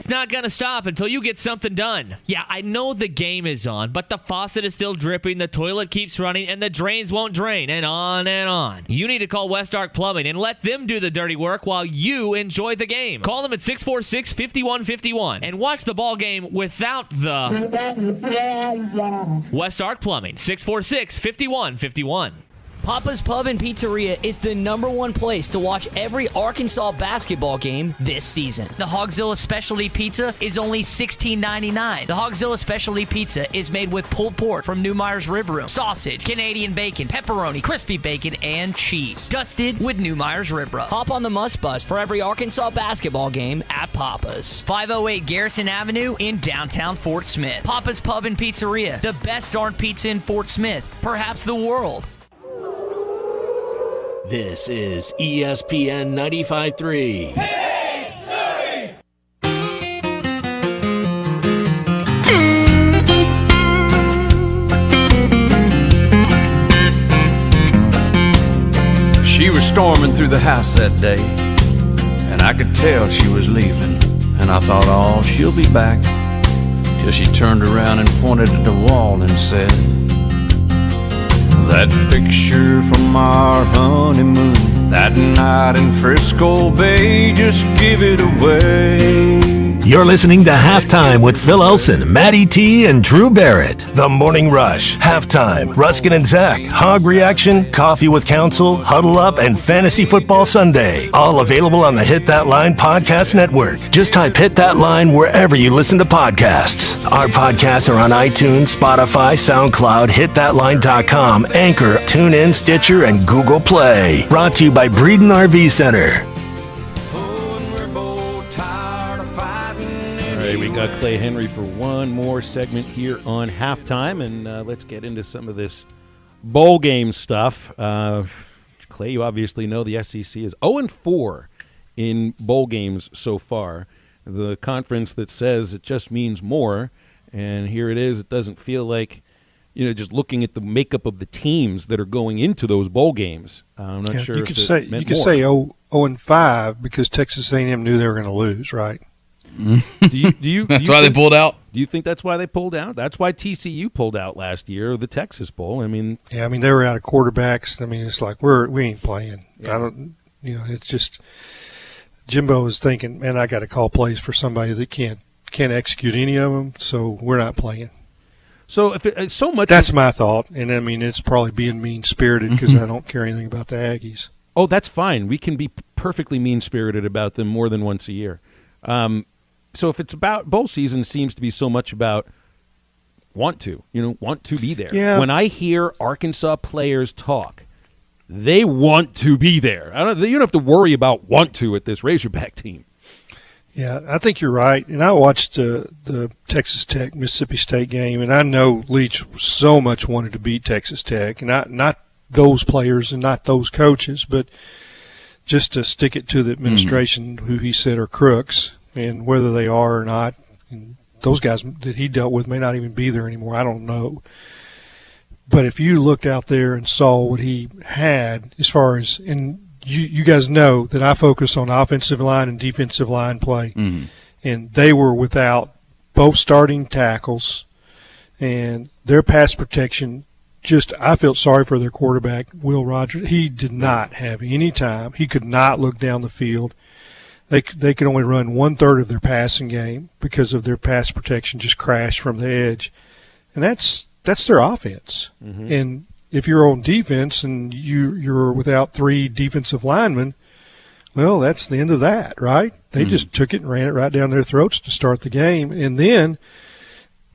not going to stop until you get something done. Yeah, I know the game is on, but the faucet is still dripping, the toilet keeps running, and the drains won't drain, and on and on. You need to call West Ark Plumbing and let them do the dirty work while you enjoy the game. Call them at 646-5151 and watch the ball game without the West Ark Plumbing, 646-5151. Papa's Pub and Pizzeria is the #1 place to watch every Arkansas basketball game this season. The Hogzilla Specialty Pizza is only $16.99. The Hogzilla Specialty Pizza is made with pulled pork from Neumeyer's Rib Room, sausage, Canadian bacon, pepperoni, crispy bacon, and cheese. Dusted with Neumeyer's Rib Rub. Hop on the Must Bus for every Arkansas basketball game at Papa's. 508 Garrison Avenue in downtown Fort Smith. Papa's Pub and Pizzeria, the best darn pizza in Fort Smith, perhaps the world. This is ESPN 95.3. She was storming through the house that day, and I could tell she was leaving. And I thought, oh, she'll be back. Till she turned around and pointed at the wall and said, that picture from our honeymoon, that night in Frisco Bay, just give it away. You're listening to Halftime with Phil Elson, Matty T, and Drew Barrett. The Morning Rush, Halftime, Ruskin and Zach, Hog Reaction, Coffee with Counsel, Huddle Up, and Fantasy Football Sunday. All available on the Hit That Line Podcast Network. Just type Hit That Line wherever you listen to podcasts. Our podcasts are on iTunes, Spotify, SoundCloud, HitThatLine.com, Anchor, TuneIn, Stitcher, and Google Play. Brought to you by Breeden RV Center. We got Clay Henry for one more segment here on Halftime, and let's get into some of this bowl game stuff. Clay, you obviously know the SEC is 0-4 in bowl games so far. The conference that says it just means more, and here it is. It doesn't feel like, just looking at the makeup of the teams that are going into those bowl games. I'm not sure. You could say 0-5 because Texas A&M knew they were going to lose, right? That's why they pulled out. Do you think that's why they pulled out? That's why TCU pulled out last year, the Texas Bowl. They were out of quarterbacks. It's like we ain't playing. Yeah. It's just Jimbo is thinking, man, I got to call plays for somebody that can't execute any of them, so we're not playing. So if so much, that's my thought, and it's probably being mean spirited because I don't care anything about the Aggies. Oh, that's fine. We can be perfectly mean spirited about them more than once a year. So if it's about bowl season, seems to be so much about want to be there. Yeah. When I hear Arkansas players talk, they want to be there. You don't have to worry about want to at this Razorback team. Yeah, I think you're right. And I watched the Texas Tech Mississippi State game, and I know Leach so much wanted to beat Texas Tech, and not those players and not those coaches, but just to stick it to the administration, who he said are crooks. And whether they are or not, and those guys that he dealt with may not even be there anymore. I don't know. But if you looked out there and saw what he had as far as – and you guys know that I focus on offensive line and defensive line play. Mm-hmm. And they were without both starting tackles, and their pass protection just – I felt sorry for their quarterback, Will Rogers. He did not have any time. He could not look down the field. They could only run 1/3 of their passing game because of their pass protection just crashed from the edge, and that's their offense. Mm-hmm. And if you're on defense and you're without 3 defensive linemen, well, that's the end of that, right? They just took it and ran it right down their throats to start the game, and then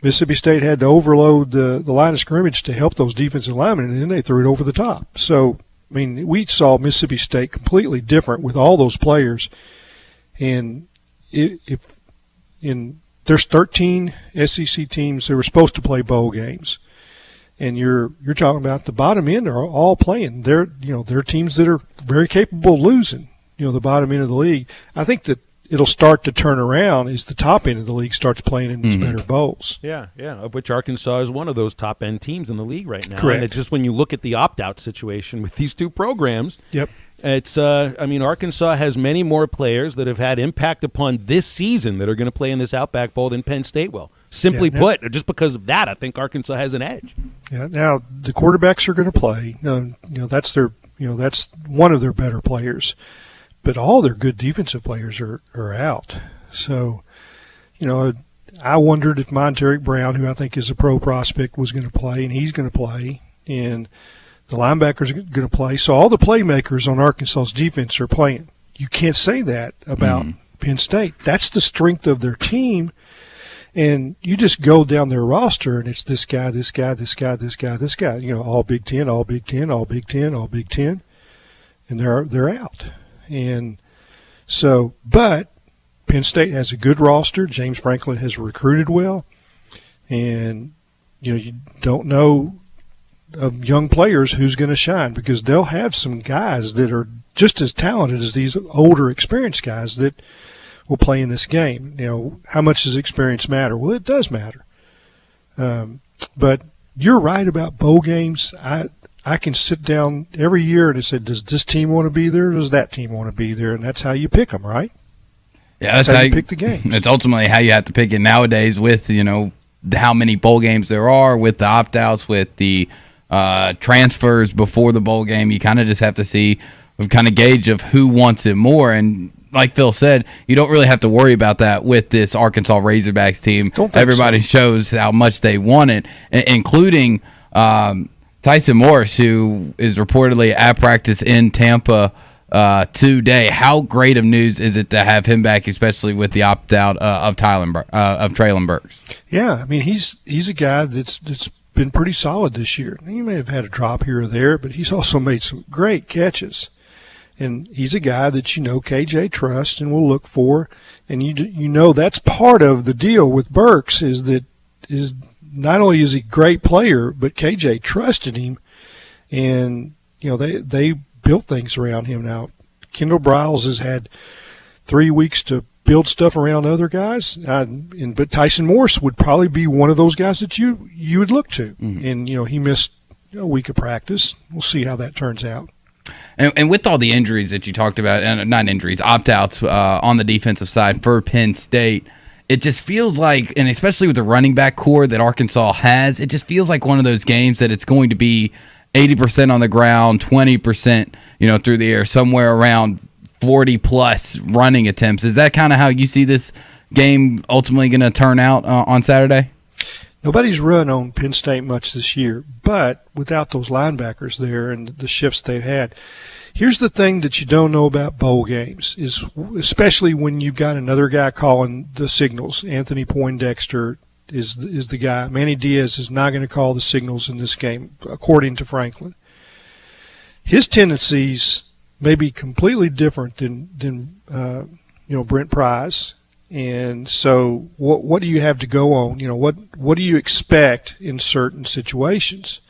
Mississippi State had to overload the line of scrimmage to help those defensive linemen, and then they threw it over the top. So, we saw Mississippi State completely different with all those players. And if there's 13 SEC teams that were supposed to play bowl games, and you're talking about the bottom end are all playing. They're teams that are very capable of losing. The bottom end of the league. I think that it'll start to turn around as the top end of the league starts playing in these better bowls. Yeah, of which Arkansas is one of those top end teams in the league right now. Correct. And it's just when you look at the opt out situation with these two programs. Yep. It's Arkansas has many more players that have had impact upon this season that are going to play in this Outback Bowl than Penn State will. Simply put, just because of that, I think Arkansas has an edge. Yeah. Now the quarterbacks are going to play. That's that's one of their better players, but all their good defensive players are out. So, I wondered if Monteric Brown, who I think is a pro prospect, was going to play, and he's going to play, and the linebackers are going to play. So all the playmakers on Arkansas's defense are playing. You can't say that about Penn State. That's the strength of their team. And you just go down their roster, and it's this guy, this guy, this guy, this guy, this guy. All Big Ten, all Big Ten, all Big Ten, all Big Ten, and they're out. And so, but Penn State has a good roster. James Franklin has recruited well, and you don't know of young players who's going to shine, because they'll have some guys that are just as talented as these older, experienced guys that will play in this game. How much does experience matter? Well, it does matter. But you're right about bowl games. I can sit down every year and say, does this team want to be there? Or does that team want to be there? And that's how you pick them, right? Yeah, that's how you pick the game. It's ultimately how you have to pick it nowadays with, how many bowl games there are, with the opt-outs, with the transfers before the bowl game. You kind of just have to see, kind of gauge of who wants it more. And like Phil said, you don't really have to worry about that with this Arkansas Razorbacks team. Everybody shows how much they want it, including Tyson Morris, who is reportedly at practice in Tampa today. How great of news is it to have him back, especially with the opt-out of Traylon Burks? Yeah, he's a guy that's been pretty solid this year. He may have had a drop here or there, but he's also made some great catches. And he's a guy that KJ trusts and will look for. And that's part of the deal with Burks is not only is he a great player, but KJ trusted him. And, they built things around him now. Kendall Briles has had 3 weeks to build stuff around other guys. But Tyson Morris would probably be one of those guys that you would look to. Mm-hmm. And, he missed a week of practice. We'll see how that turns out. And with all the injuries that you talked about, and not injuries, opt-outs on the defensive side for Penn State, it just feels like, and especially with the running back core that Arkansas has, it just feels like one of those games that it's going to be 80% on the ground, 20%, through the air, somewhere around 40-plus running attempts. Is that kind of how you see this game ultimately going to turn out on Saturday? Nobody's run on Penn State much this year, but without those linebackers there and the shifts they've had, here's the thing that you don't know about bowl games, is especially when you've got another guy calling the signals. Anthony Poindexter is the guy. Manny Diaz is not going to call the signals in this game, according to Franklin. His tendencies may be completely different than Brent Pryce. And so what do you have to go on? What do you expect in certain situations?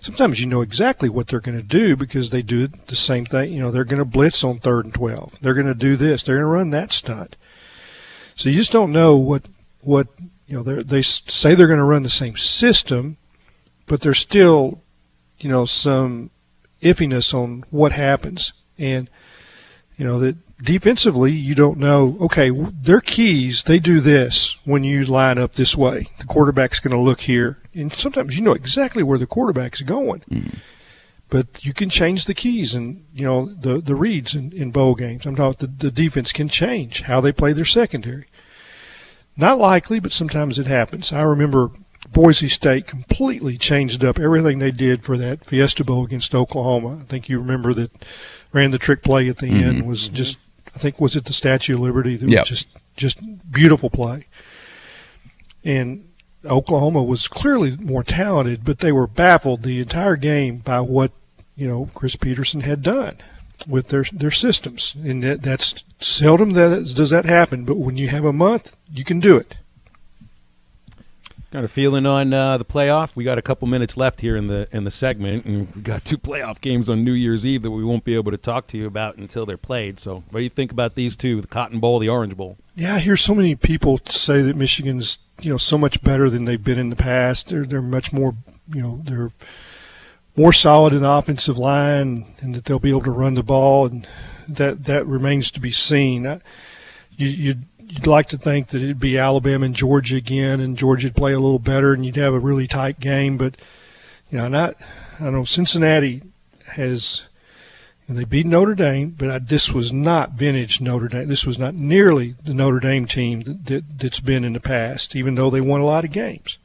Sometimes you know exactly what they're going to do because they do the same thing. They're going to blitz on 3rd and 12. They're going to do this. They're going to run that stunt. So you just don't know what they say they're going to run the same system, but there's still, some iffiness on what happens. And, that defensively, you don't know, okay, their keys, they do this when you line up this way. The quarterback's going to look here. And sometimes you know exactly where the quarterback's going. Mm-hmm. But you can change the keys and, the reads in bowl games. I'm talking the defense can change how they play their secondary. Not likely, but sometimes it happens. I remember Boise State completely changed up everything they did for that Fiesta Bowl against Oklahoma. I think you remember that ran the trick play at the end was just, I think, was it the Statue of Liberty? That was just beautiful play. And Oklahoma was clearly more talented, but they were baffled the entire game by what, Chris Peterson had done with their systems. And that's seldom does that happen, but when you have a month, you can do it. Kind of feeling on the playoff. We got a couple minutes left here in the segment, and we got 2 playoff games on New Year's Eve that we won't be able to talk to you about until they're played. So, what do you think about these two, the Cotton Bowl, the Orange Bowl? Yeah, I hear so many people say that Michigan's so much better than they've been in the past. They're much more they're more solid in the offensive line, and that they'll be able to run the ball, and that remains to be seen. You'd like to think that it'd be Alabama and Georgia again, and Georgia'd play a little better, and you'd have a really tight game. But I know Cincinnati has, and they beat Notre Dame, but this was not vintage Notre Dame. This was not nearly the Notre Dame team that's been in the past, even though they won a lot of games.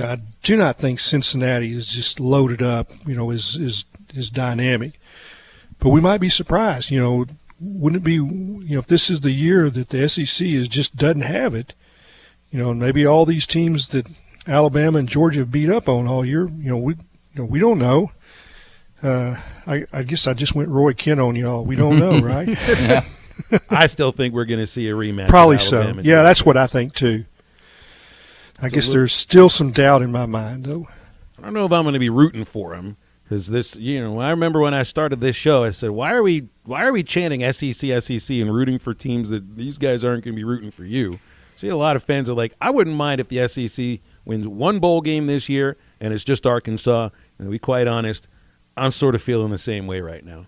I do not think Cincinnati is just loaded up, is dynamic. But we might be surprised, Wouldn't it be, if this is the year that the SEC just doesn't have it, and maybe all these teams that Alabama and Georgia have beat up on all year, we don't know. I guess I just went Roy Kent on y'all. We don't know, right? I still think we're going to see a rematch. Probably so. Yeah, that's what I think too. I guess there's still some doubt in my mind, though. I don't know if I'm going to be rooting for them. Because this, I remember when I started this show, I said, why are we chanting SEC and rooting for teams that these guys aren't going to be rooting for you? See, a lot of fans are like, I wouldn't mind if the SEC wins 1 bowl game this year and it's just Arkansas. And to be quite honest, I'm sort of feeling the same way right now.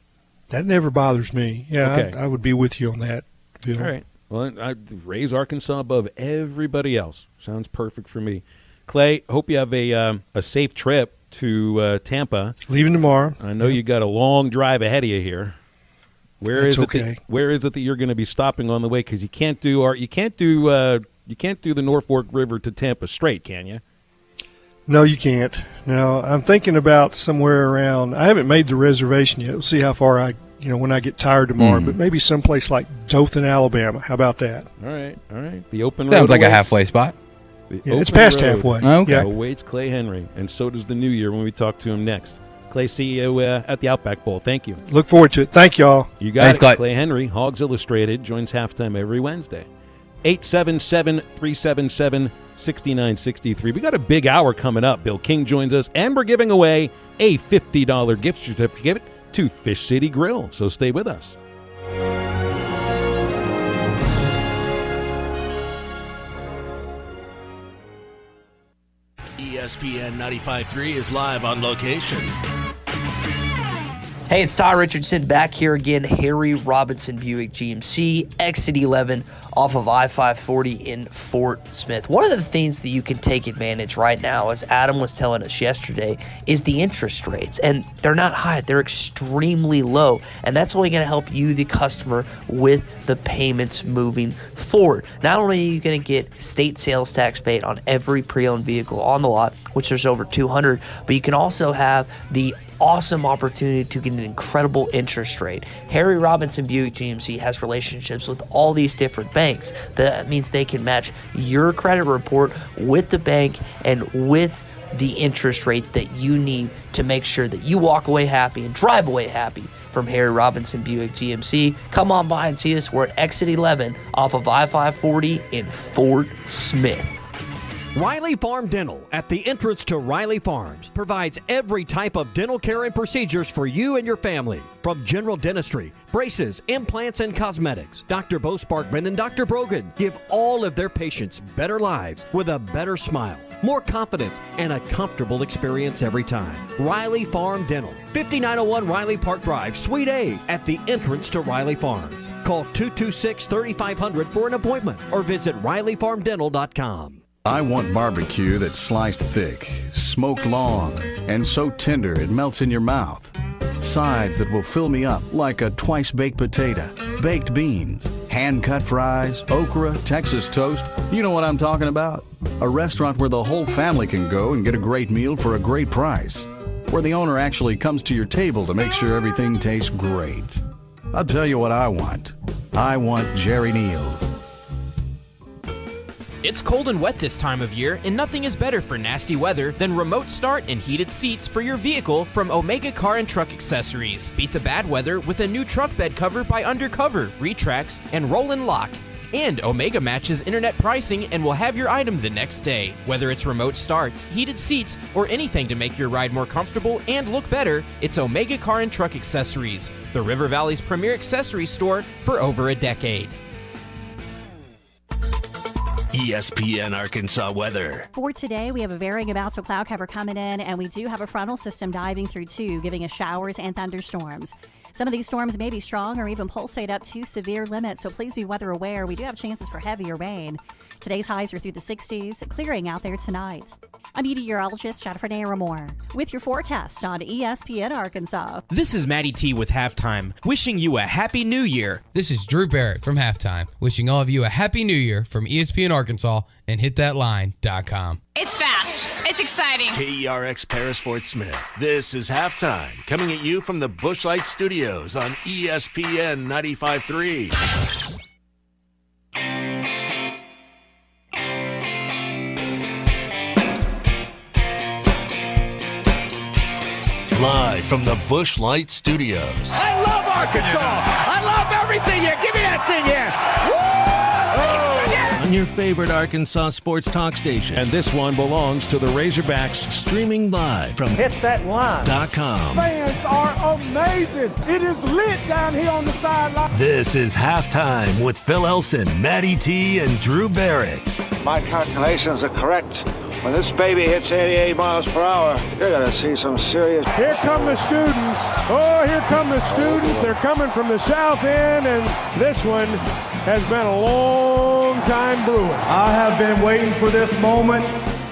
That never bothers me. Yeah, okay. I would be with you on that, Bill. All right. Well, I raise Arkansas above everybody else. Sounds perfect for me. Clay, hope you have a safe trip to Tampa. Leaving tomorrow. I know you got a long drive ahead of you here. Where is it that you're going to be stopping on the way? Because you can't do the Norfolk River to Tampa straight, can you? No, you can't. No, I'm thinking about somewhere around. I haven't made the reservation yet. We'll see how far when I get tired tomorrow. But maybe someplace like Dothan, Alabama. How about that? All right. The open sounds like a halfway spot. Yeah, it's past halfway. Okay. Yeah. Awaits Clay Henry, and so does the New Year when we talk to him next. Clay, see you at the Outback Bowl. Thank you. Look forward to it. Thank y'all. You got it. Clay Henry, Hogs Illustrated, joins Halftime every Wednesday. 877-377-6963. We got a big hour coming up. Bill King joins us, and we're giving away a $50 gift certificate to Fish City Grill. So stay with us. ESPN 95.3 is live on location. Hey, it's Ty Richardson back here again. Harry Robinson Buick GMC, exit 11 off of I-540 in Fort Smith. One of the things that you can take advantage right now, as Adam was telling us yesterday, is the interest rates. And they're not high. They're extremely low. And that's only going to help you, the customer, with the payments moving forward. Not only are you going to get state sales tax paid on every pre-owned vehicle on the lot, which there's over 200, but you can also have the awesome opportunity to get an incredible interest rate. Harry Robinson Buick GMC has relationships with all these different banks. That means they can match your credit report with the bank and with the interest rate that you need to make sure that you walk away happy and drive away happy from Harry Robinson Buick GMC. Come on by and see us. We're at exit 11 off of I-540 in Fort Smith. Riley Farm Dental, at the entrance to Riley Farms, provides every type of dental care and procedures for you and your family. From general dentistry, braces, implants, and cosmetics, Dr. Bo Sparkman and Dr. Brogan give all of their patients better lives with a better smile, more confidence, and a comfortable experience every time. Riley Farm Dental, 5901 Riley Park Drive, Suite A, at the entrance to Riley Farms. Call 226-3500 for an appointment or visit RileyFarmDental.com. I want barbecue that's sliced thick, smoked long, and so tender it melts in your mouth. Sides that will fill me up like a twice-baked potato, baked beans, hand-cut fries, okra, Texas toast. You know what I'm talking about? A restaurant where the whole family can go and get a great meal for a great price. Where the owner actually comes to your table to make sure everything tastes great. I'll tell you what I want. I want Jerry Neal's. It's cold and wet this time of year, and nothing is better for nasty weather than remote start and heated seats for your vehicle from Omega Car and Truck Accessories. Beat the bad weather with a new truck bed cover by Undercover, Retracts, and Roll and Lock. And Omega matches internet pricing and will have your item the next day. Whether it's remote starts, heated seats, or anything to make your ride more comfortable and look better, it's Omega Car and Truck Accessories, the River Valley's premier accessories store for over a decade. ESPN Arkansas weather. For today, we have a varying amounts of cloud cover coming in, and we do have a frontal system diving through too, giving us showers and thunderstorms. Some of these storms may be strong or even pulsate up to severe limits, so please be weather aware. We do have chances for heavier rain. Today's highs are through the 60s, clearing out there tonight. I'm meteorologist Jennifer Naramore with your forecast on ESPN Arkansas. This is Maddie T with Halftime, wishing you a Happy New Year. This is Drew Barrett from Halftime, wishing all of you a Happy New Year from ESPN Arkansas and hitthatline.com. It's fast. It's exciting. KERX Paris Fort Smith. This is Halftime, coming at you from the Busch Light Studios on ESPN 95.3. Live from the Busch Light Studios. I love Arkansas. I love everything here. Give me that thing here. On your favorite Arkansas sports talk station. And this one belongs to the Razorbacks. Streaming live from hitthatline.com. Fans are amazing. It is lit down here on the sideline. This is Halftime with Phil Elson, Matty T, and Drew Barrett. My calculations are correct. When this baby hits 88 miles per hour, you're going to see some serious... Here come the students. Oh, here come the students. They're coming from the south end, and this one has been a long time brewing. I have been waiting for this moment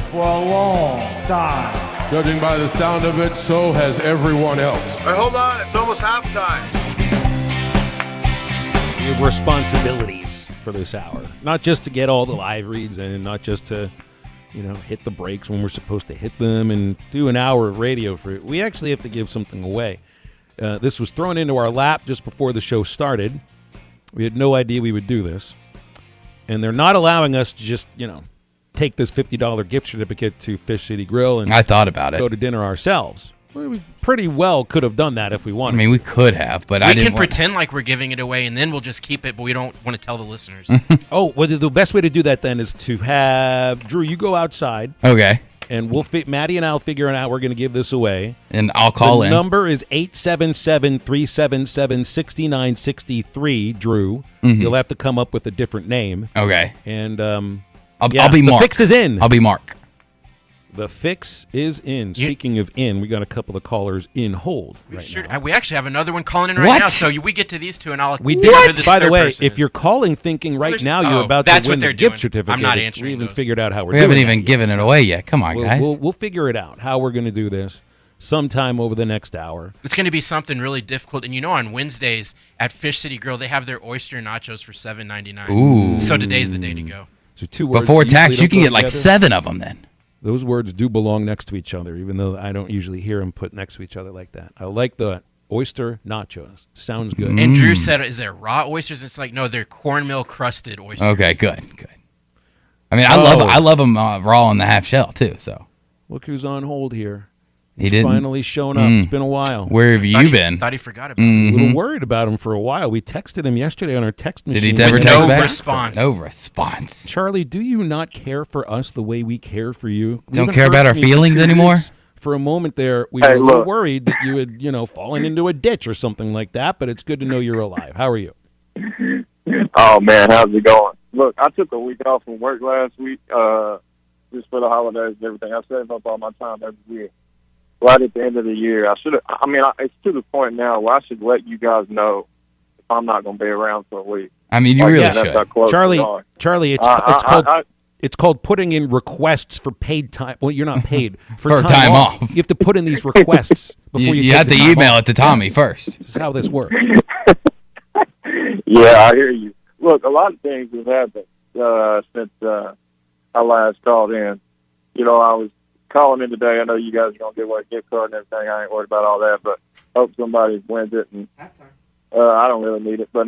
for a long time. Judging by the sound of it, so has everyone else. Hey, hold on. It's almost halftime. We have responsibilities for this hour. Not just to get all the live reads and not just to... hit the breaks when we're supposed to hit them and do an hour of radio for it. We actually have to give something away. This was thrown into our lap just before the show started. We had no idea we would do this. And they're not allowing us to just, take this $50 gift certificate to Fish City Grill and I thought about it. Go to dinner ourselves. We pretty well could have done that if we wanted. I mean, we could have, but I didn't. We can pretend like we're giving it away, and then we'll just keep it, but we don't want to tell the listeners. Oh, well, the best way to do that then is to have Drew. You go outside, okay, and Maddie and I'll figure out we're going to give this away, and I'll call in. The number is 877-377-6963. Drew, you'll have to come up with a different name. Okay, and I'll be Mark. The fix is in. I'll be Mark. The fix is in. Speaking of in, we got a couple of callers in hold now. We actually have another one calling in right now, so we get to these two, and I'll... By the way, if you're calling thinking right now you're about to win the gift certificate, I'm not answering we even those. figured out how we're We doing haven't even given it away yet. Come on, guys. We'll figure it out, how we're going to do this sometime over the next hour. It's going to be something really difficult. And on Wednesdays at Fish City Grill, they have their oyster nachos for $7.99. Ooh. So today's the day to go. So 2 words before tax, you can get like 7 of them then. Those words do belong next to each other, even though I don't usually hear them put next to each other like that. I like the oyster nachos. Sounds good. And Drew said, is there raw oysters? It's like, no, they're cornmeal crusted oysters. Okay, good. I mean, I love them raw in the half shell too. So look who's on hold here. He didn't finally shown up. It's been a while. Where have you been? Thought he forgot about him. A little worried about him for a while. We texted him yesterday on our text machine. Did he ever text back? Response. No response. Charlie, do you not care for us the way we care for you? Don't care about our feelings anymore? For a moment there, we were a little worried that you had, fallen into a ditch or something like that, but it's good to know you're alive. How are you? Oh, man, how's it going? Look, I took a week off from work last week just for the holidays and everything. I saved up all my time every year. Right at the end of the year, it's to the point now where I should let you guys know if I'm not going to be around for a week. I mean, you really should. Charlie, it's called putting in requests for paid time. Well, you're not paid for time off. You have to put in these requests before you have to email it to Tommy first. This is how this works. Yeah, I hear you. Look, a lot of things have happened since I last called in. I was calling in today. I know you guys are going to give away a gift card and everything. I ain't worried about all that, but hope somebody wins it. And I don't really need it. But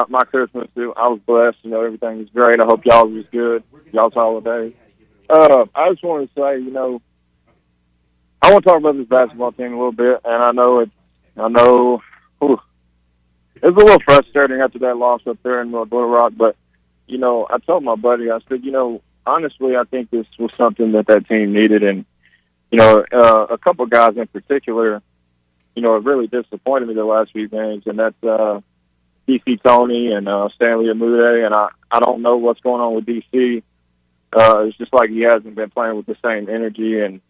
my Christmas, I was blessed. Everything was great. I hope y'all was good. Y'all's holiday. I just want to say, I want to talk about this basketball team a little bit. And I know it's a little frustrating after that loss up there in Little Rock, but I told my buddy, I said, honestly, I think this was something that team needed. And, a couple guys in particular, have really disappointed me the last few games, and that's DC Tony and Stanley Amude. And I don't know what's going on with DC. It's just like he hasn't been playing with the same energy. And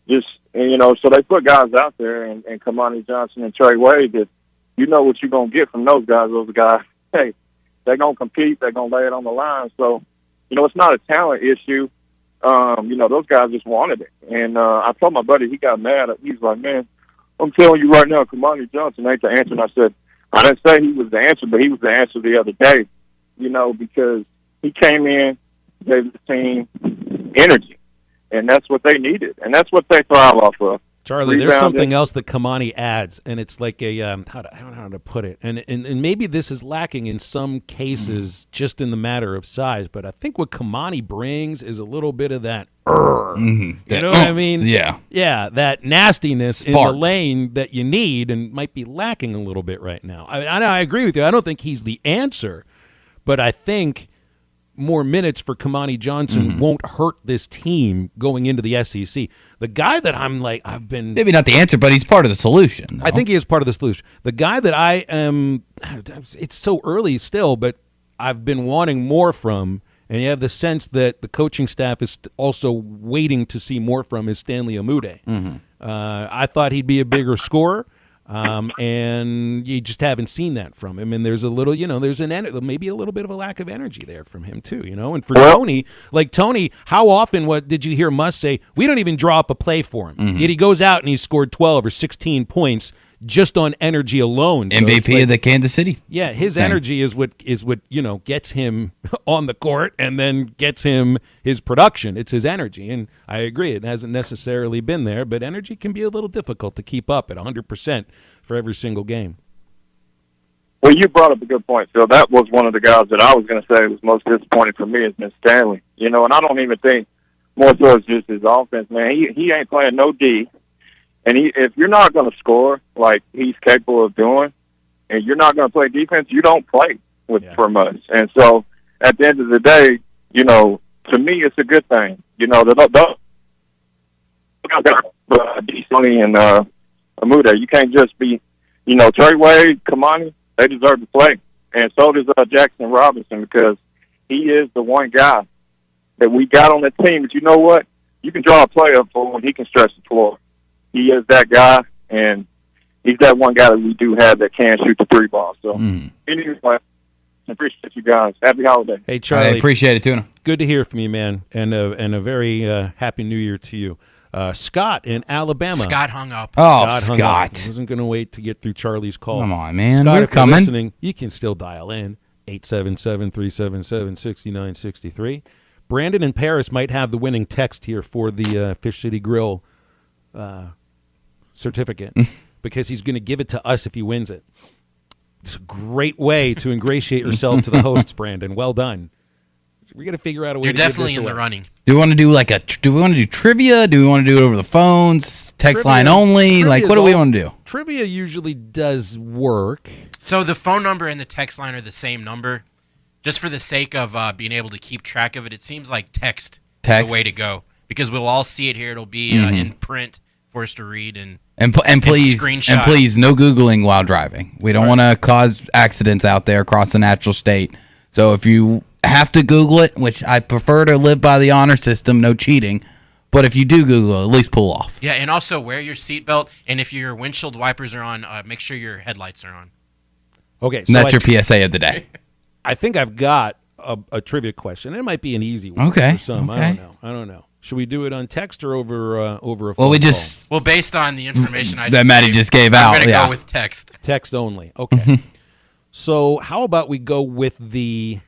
so they put guys out there, and Kamani Johnson and Trey Wade, that what you're going to get from those guys. Those guys, hey, they're going to compete. They're going to lay it on the line. So, it's not a talent issue. Those guys just wanted it. And I told my buddy, he got mad. He's like, man, I'm telling you right now, Kamani Johnson ain't the answer. And I said, I didn't say he was the answer, but he was the answer the other day, because he came in, gave the team energy. And that's what they needed. And that's what they thrive off of. Charlie, there's something else that Kamani adds, and it's like a I don't know how to put it, and maybe this is lacking in some cases, just in the matter of size. But I think what Kamani brings is a little bit of that, you know what I mean? Yeah, that nastiness in the lane that you need, and might be lacking a little bit right now. I agree with you. I don't think he's the answer, but I think more minutes for Kamani Johnson won't hurt this team going into the SEC. The guy that I've been... Maybe not the answer, but he's part of the solution, though. I think he is part of the solution. The guy that I am... It's so early still, but I've been wanting more from, and you have the sense that the coaching staff is also waiting to see more from, is Stanley Amude. I thought he'd be a bigger scorer. And you just haven't seen that from him. And there's a little, maybe a little bit of a lack of energy there from him too, And for Tony, how often did you hear Muss say, we don't even draw up a play for him. Yet he goes out and he's scored 12 or 16 points just on energy alone. So MVP of the Kansas City. Yeah, his energy is what gets him on the court and then gets him his production. It's his energy, and I agree it hasn't necessarily been there, but energy can be a little difficult to keep up at 100% for every single game. Well, you brought up a good point, Phil. That was one of the guys that I was going to say was most disappointing for me, has been Stanley. And I don't even think more so it's just his offense, man. He ain't playing no D. And if you're not going to score like he's capable of doing, and you're not going to play defense, you don't play from us. And so at the end of the day, to me, it's a good thing. Tony and Amude, you can't just be, Trey Wade, Kamani, they deserve to play. And so does Jackson Robinson, because he is the one guy that we got on the team. But you know what? You can draw a play up for him. He can stretch the floor. He is that guy, and he's that one guy that we do have that can shoot the three ball. So, anyway, I appreciate you guys. Happy holiday. Hey, Charlie. I appreciate it, Tuna. Good to hear from you, man, and a very happy New Year to you. Scott in Alabama. Scott hung up. Oh, Scott. I wasn't going to wait to get through Charlie's call. Come on, man. Scott, We're if coming. you're listening, you can still dial in, 877-377-6963. Brandon in Paris might have the winning text here for the Fish City Grill certificate because he's going to give it to us if he wins it. It's a great way to ingratiate yourself to the hosts, Brandon. Well done. We're going to figure out a way You're to give definitely this in away. the running. Do we want to do do we want to do trivia? Do we want to do it over the phones? Text line only? What do we want to do? Trivia usually does work. So the phone number and the text line are the same number. Just for the sake of being able to keep track of it, it seems like text is the way to go because we'll all see it here. It'll be in print for us to read and please screenshot. And please no Googling while driving. We don't want to cause accidents out there across the natural state. So if you have to Google it, which I prefer to live by the honor system, no cheating. But if you do Google it, at least pull off. Yeah, and also wear your seatbelt. And if your windshield wipers are on, make sure your headlights are on. Okay, so that's your PSA of the day. I think I've got a trivia question. It might be an easy one for some. Okay. I don't know. Should we do it on text or over a phone Well, based on the information that Matty just gave out, I'm going to go with text. Text only. Okay. So how about we go with the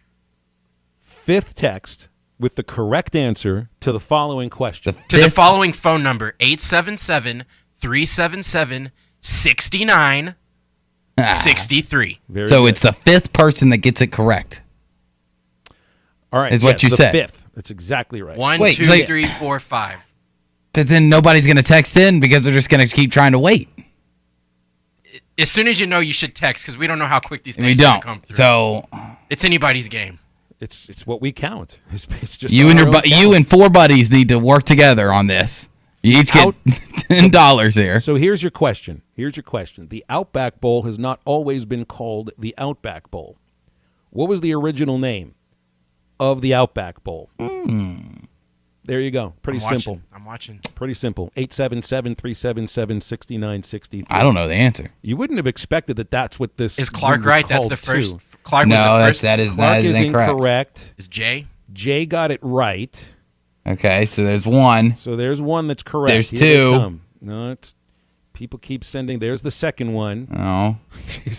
fifth text with the correct answer to the following question. To the following phone number, 877-377-6963. So it's the fifth person that gets it correct. All right. Is what you said. Fifth. That's exactly right. 1, 2, 3, 4, 5. But then nobody's going to text in because they're just going to keep trying to wait. As soon as you know, you should text because we don't know how quick these things are going to come through. So it's anybody's game. It's what we count. It's just you and 4 buddies need to work together on this. You each get $10 here. So here's your question. The Outback Bowl has not always been called the Outback Bowl. What was the original name of the Outback Bowl? There you go. Pretty simple. I'm watching. Pretty simple. 877-377-6963. I don't know the answer. You wouldn't have expected that's what this is. Clark right? That's the first. Too. Clark was the first. That is incorrect. Is Jay? Jay got it right. Okay, so there's one. So there's one that's correct. There's two. No, people keep sending. There's the second one. Oh,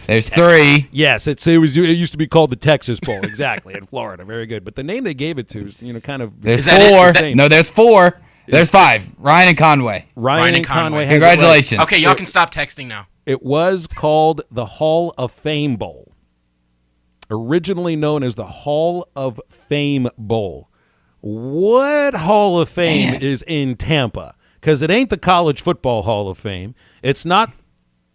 there's 3. Yes, it used to be called the Texas Bowl, exactly, in Florida. Very good. But the name they gave it to is, kind of. There's 4. No, there's 4. There's 5. Ryan and Conway. Ryan and Conway. Congratulations. Right. Okay, y'all can stop texting now. It was called the Hall of Fame Bowl. Originally known as the Hall of Fame Bowl. What Hall of Fame is in Tampa? Because it ain't the College Football Hall of Fame. It's not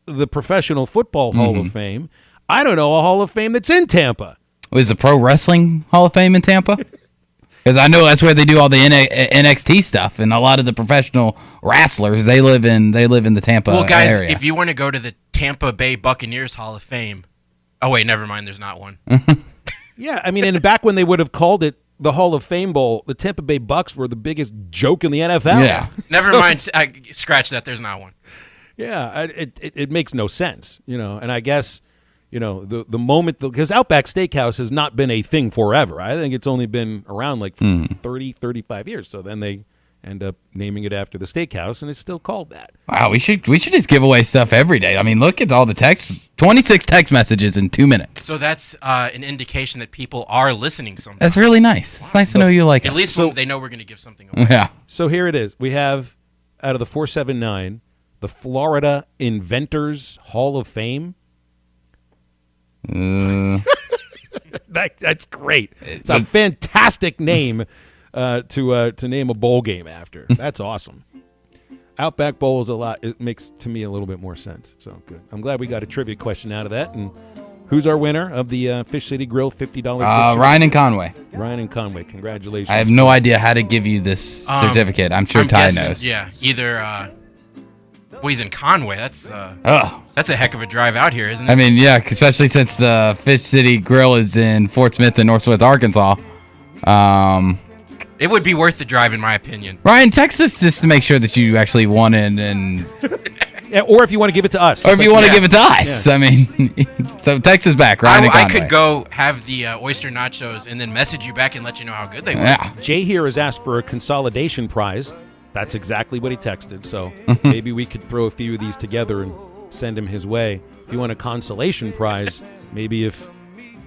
the Professional Football Hall of Fame. I don't know a Hall of Fame that's in Tampa. Is the Pro Wrestling Hall of Fame in Tampa? Because I know that's where they do all the NXT stuff, and a lot of the professional wrestlers they live in the Tampa area. Well, guys, if you want to go to the Tampa Bay Buccaneers Hall of Fame, oh wait, never mind. There's not one. Yeah, I mean, and back when they would have called it the Hall of Fame Bowl, the Tampa Bay Bucks were the biggest joke in the NFL. Yeah. Never mind. I scratch that. There's not one. Yeah, it makes no sense, and I guess, the moment, because Outback Steakhouse has not been a thing forever. I think it's only been around like 30, 35 years. So then they end up naming it after the steakhouse, and it's still called that. Wow, we should just give away stuff every day. I mean, look at all the text. 26 text messages in 2 minutes. So that's an indication that people are listening sometimes. That's really nice. It's nice to know you like it. At least when they know we're going to give something away. Yeah. So here it is. We have, out of the 479, the Florida Inventors Hall of Fame. That's great. It's a fantastic name to name a bowl game after. That's awesome. Outback Bowl is it makes to me a little bit more sense. So good. I'm glad we got a trivia question out of that. And who's our winner of the Fish City Grill $50? Ryan and Conway. Ryan and Conway. Congratulations. I have no idea how to give you this certificate. I'm sure Ty knows. Yeah, either. Well, he's in Conway. That's a heck of a drive out here, isn't it? I mean, yeah, especially since the Fish City Grill is in Fort Smith in Northwest Arkansas. It would be worth the drive, in my opinion. Ryan, text us just to make sure that you actually won it, and yeah, or if you want to give it to us. Or if you want to give it to us. Yeah. I mean, so text us back, Ryan. I could go have the oyster nachos and then message you back and let you know how good they were. Yeah. Jay here has asked for a consolidation prize. That's exactly what he texted. So maybe we could throw a few of these together and send him his way. If you want a consolation prize, maybe if...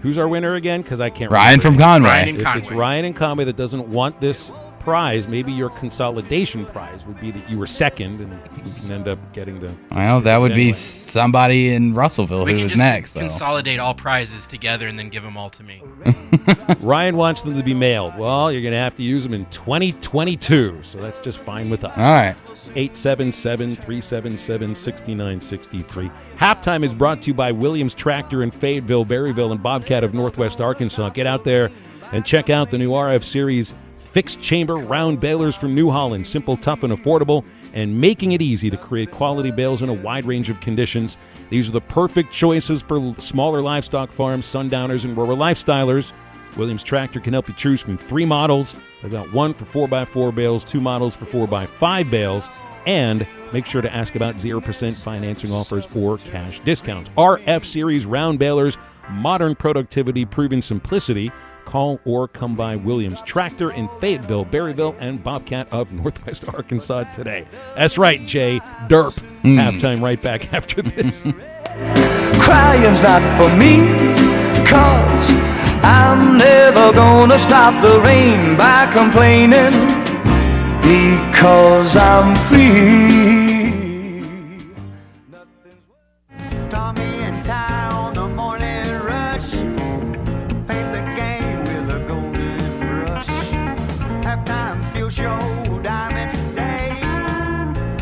Who's our winner again? Because I can't remember. Ryan from Conway. Ryan and Conway. If it's Ryan and Conway that doesn't want this prize, maybe your consolidation prize would be that you were second and you can end up getting the... Well, that would be somebody in Russellville who was next. We can just consolidate all prizes together and then give them all to me. Ryan wants them to be mailed. Well, you're going to have to use them in 2022, so that's just fine with us. All right. 877-377-6963. Halftime is brought to you by Williams Tractor in Fayetteville, Berryville, and Bobcat of Northwest Arkansas. Get out there and check out the new RF Series fixed chamber round balers from New Holland. Simple, tough, and affordable, and making it easy to create quality bales in a wide range of conditions. These are the perfect choices for smaller livestock farms, sundowners, and rural lifestylers. Williams Tractor can help you choose from 3 models. They've got 1 for 4x4 bales, 2 models for 4x5 bales, and make sure to ask about 0% financing offers or cash discounts. RF Series round balers, modern productivity, proven simplicity. Call or come by Williams Tractor in Fayetteville, Berryville, and Bobcat of Northwest Arkansas today. That's right, Jay. Derp. Halftime right back after this. Crying's not for me, 'cause I'm never gonna stop the rain by complaining, because I'm free. Tommy and Ty on the morning rush, paint the game with a golden brush. Halftime field show, diamonds today,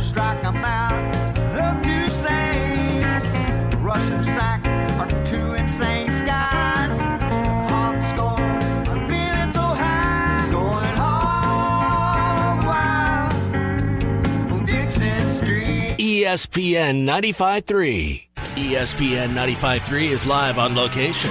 strike 'em out, love to sing. Russian sack are 2 insane skies. Hot score, ESPN 95.3. ESPN 95.3 is live on location.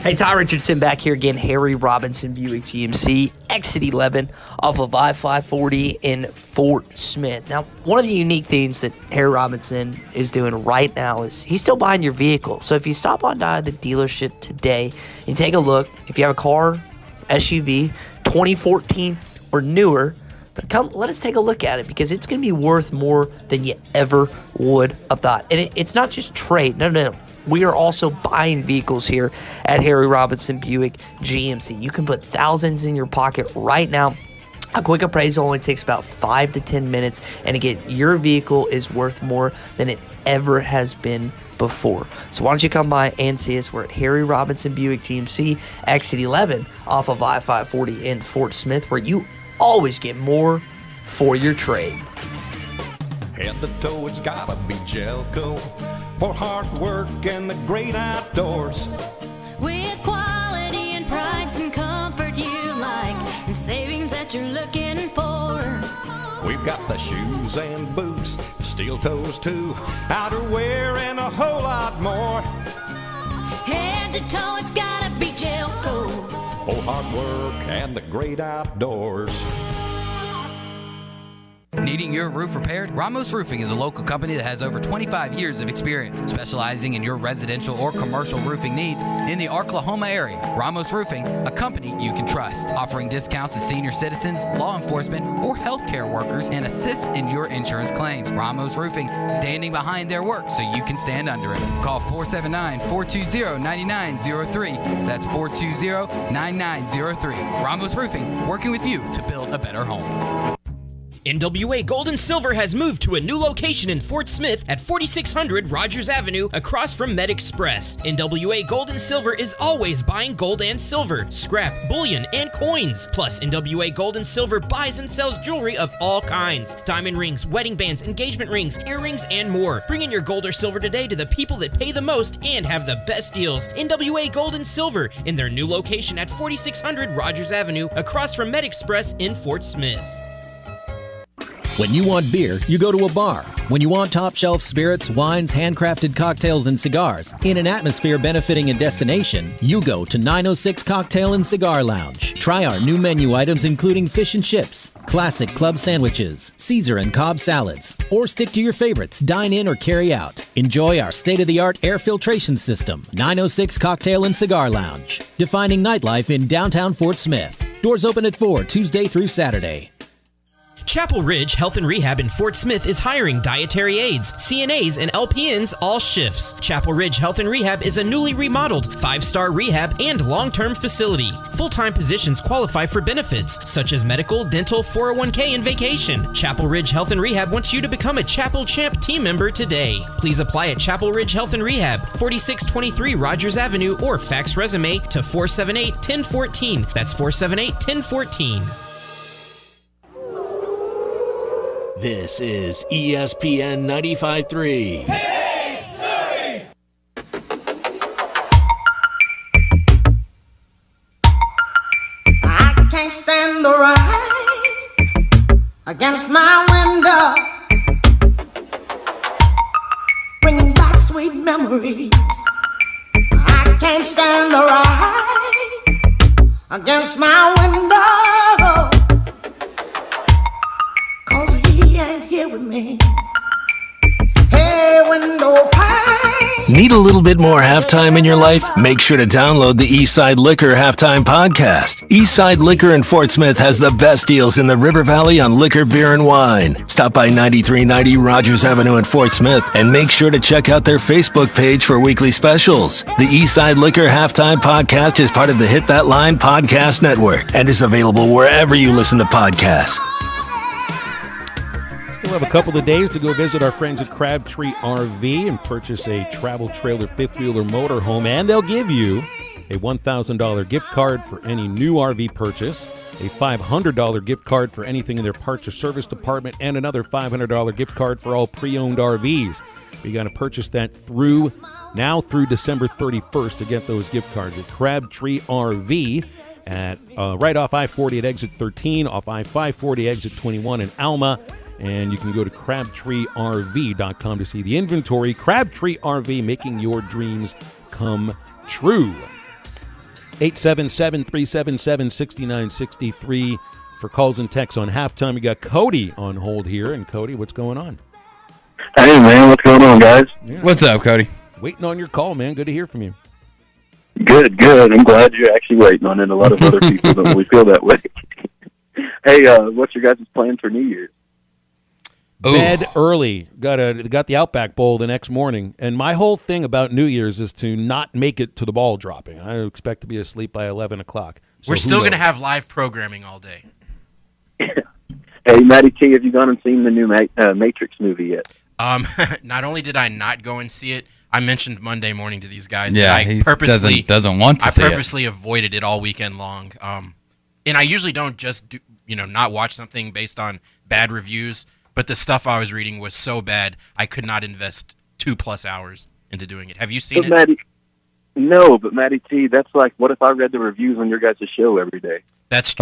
Hey, Ty Richardson back here again. Harry Robinson, Buick GMC, exit 11 off of I-540 in Fort Smith. Now, one of the unique things that Harry Robinson is doing right now is he's still buying your vehicle. So if you stop on by the dealership today and take a look, if you have a car, SUV, 2014 or newer, but come, let us take a look at it because it's going to be worth more than you ever would have thought. And it's not just trade. No. We are also buying vehicles here at Harry Robinson Buick GMC. You can put thousands in your pocket right now. A quick appraisal only takes about 5 to 10 minutes. And again, your vehicle is worth more than it ever has been before. So why don't you come by and see us? We're at Harry Robinson Buick GMC, exit 11 off of I-540 in Fort Smith, where you always get more for your trade. Head to toe, it's gotta be Jelco for hard work and the great outdoors. With quality and price and comfort you like, and savings that you're looking for. We've got the shoes and boots, steel toes too, outerwear and a whole lot more. Head to toe, it's gotta be Jelco for hard work and the great outdoors. Needing your roof repaired? Ramos Roofing is a local company that has over 25 years of experience, specializing in your residential or commercial roofing needs in the Oklahoma area. Ramos Roofing, a company you can trust, offering discounts to senior citizens, law enforcement, or healthcare workers, and assists in your insurance claims. Ramos Roofing, standing behind their work so you can stand under it. Call 479-420-9903. That's 420-9903. Ramos Roofing, working with you to build a better home. NWA Gold and Silver has moved to a new location in Fort Smith at 4600 Rogers Avenue across from Med Express. NWA Gold and Silver is always buying gold and silver, scrap, bullion, and coins. Plus, NWA Gold and Silver buys and sells jewelry of all kinds. Diamond rings, wedding bands, engagement rings, earrings, and more. Bring in your gold or silver today to the people that pay the most and have the best deals. NWA Gold and Silver in their new location at 4600 Rogers Avenue across from Med Express in Fort Smith. When you want beer, you go to a bar. When you want top-shelf spirits, wines, handcrafted cocktails, and cigars, in an atmosphere benefiting a destination, you go to 906 Cocktail and Cigar Lounge. Try our new menu items including fish and chips, classic club sandwiches, Caesar and Cobb salads, or stick to your favorites, dine in or carry out. Enjoy our state-of-the-art air filtration system. 906 Cocktail and Cigar Lounge, defining nightlife in downtown Fort Smith. Doors open at 4 Tuesday through Saturday. Chapel Ridge Health and Rehab in Fort Smith is hiring dietary aides, CNAs, and LPNs all shifts. Chapel Ridge Health and Rehab is a newly remodeled 5-star rehab and long-term facility. Full-time positions qualify for benefits such as medical, dental, 401k, and vacation. Chapel Ridge Health and Rehab wants you to become a Chapel Champ team member today. Please apply at Chapel Ridge Health and Rehab, 4623 Rogers Avenue, or fax resume to 478-1014. That's 478-1014. This is ESPN 95.3. Hey, Surrey! I can't stand the rain against my window, bringing back sweet memories. I can't stand the rain against my window, 'cause he ain't here with me. Hey, window pane. Need a little bit more halftime in your life? Make sure to download the Eastside Liquor Halftime Podcast. Eastside Liquor in Fort Smith has the best deals in the River Valley on liquor, beer, and wine. Stop by 9390 Rogers Avenue in Fort Smith and make sure to check out their Facebook page for weekly specials. The Eastside Liquor Halftime Podcast is part of the Hit That Line Podcast Network and is available wherever you listen to podcasts. We'll have a couple of days to go visit our friends at Crabtree RV and purchase a travel trailer, fifth-wheeler motorhome, and they'll give you a $1,000 gift card for any new RV purchase, a $500 gift card for anything in their parts or service department, and another $500 gift card for all pre-owned RVs. You got to purchase that through December 31st to get those gift cards at Crabtree RV at right off I-40 at exit 13, off I-540 exit 21 in Alma. And you can go to crabtreerv.com to see the inventory. Crabtree RV, making your dreams come true. 877-377-6963 for calls and texts on halftime. We got Cody on hold here. And Cody, what's going on? Hey, man, what's going on, guys? Yeah. What's up, Cody? Waiting on your call, man. Good to hear from you. Good. I'm glad you're actually waiting on it. A lot of other people don't really feel that way. Hey, what's your guys' plan for New Year's? Bed early. Got the Outback Bowl the next morning. And my whole thing about New Year's is to not make it to the ball dropping. I expect to be asleep by 11 o'clock. So we're still going to have live programming all day. Hey, Matty T, have you gone and seen the new Matrix movie yet? Not only did I not go and see it, I mentioned Monday morning to these guys that I purposely doesn't want to see it. I purposely avoided it all weekend long. And I usually don't just not watch something based on bad reviews. But the stuff I was reading was so bad, I could not invest 2+ hours into doing it. Have you seen it? No, but Matty T, that's like, what if I read the reviews on your guys' show every day? That is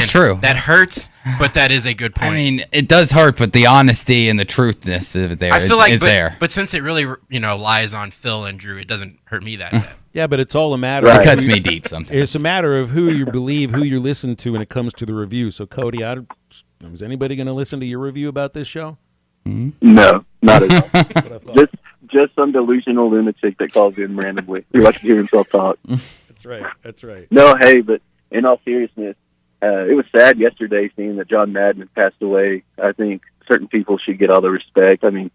true. That hurts, but that is a good point. I mean, it does hurt, but the honesty and the truthness of there I feel like, is there. But since it really, lies on Phil and Drew, it doesn't hurt me that bad. Yeah, but it's all a matter of... It cuts me deep sometimes. It's a matter of who you believe, who you listen to when it comes to the review. So, Cody, is anybody going to listen to your review about this show? No, not at all. Just some delusional lunatic that calls in randomly. He likes to hear himself talk. That's right. No, hey, but in all seriousness, it was sad yesterday seeing that John Madden had passed away. I think certain people should get all the respect. I mean,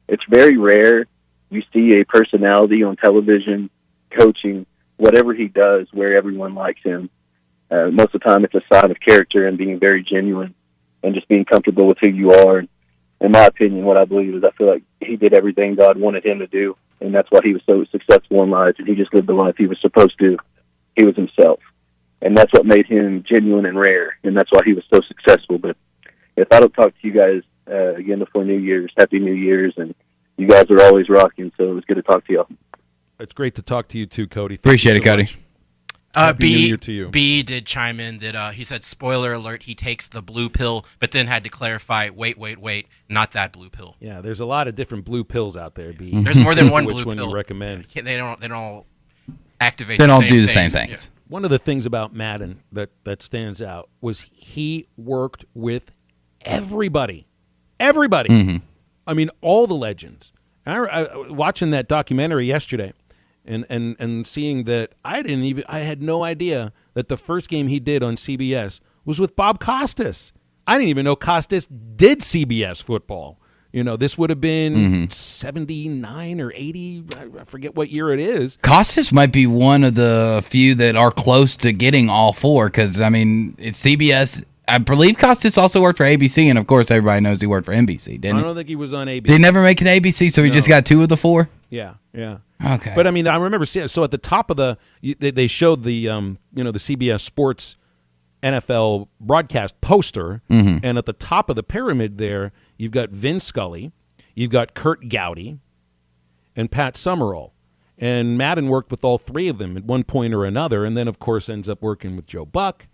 it's very rare you see a personality on television, coaching, whatever he does, where everyone likes him. Most of the time it's a sign of character and being very genuine and just being comfortable with who you are. In my opinion, what I believe is I feel like he did everything God wanted him to do, and that's why he was so successful in life, and he just lived the life he was supposed to. He was himself. And that's what made him genuine and rare, and that's why he was so successful. But if I don't talk to you guys again before New Year's, Happy New Year's, and you guys are always rocking, so it was good to talk to y'all. It's great to talk to you too, Cody. Appreciate it, Cody. Happy New Year to you. B did chime in that he said, spoiler alert, he takes the blue pill, but then had to clarify, wait, not that blue pill. Yeah, there's a lot of different blue pills out there, B. There's more than one blue pill. Which one you recommend? They don't all activate They the don't same do the things. same things. Yeah. One of the things about Madden that stands out was he worked with everybody. Everybody. Mm-hmm. I mean, all the legends. I watching that documentary yesterday and seeing that I had no idea that the first game he did on CBS was with Bob Costas. I didn't even know Costas did CBS football. This would have been 79 or 80. I forget what year it is. Costas might be one of the few that are close to getting all four because, I mean, it's CBS. I believe Costas also worked for ABC, and, of course, everybody knows he worked for NBC, didn't he? I don't think he was on ABC. Did he never make an ABC, so he just got 2 of the 4? Yeah. Okay. But, I mean, I remember seeing – so at the top of they showed the, the CBS Sports NFL broadcast poster, and at the top of the pyramid there – you've got Vin Scully, you've got Kurt Gowdy, and Pat Summerall. And Madden worked with all 3 of them at one point or another, and then, of course, ends up working with Joe Buck.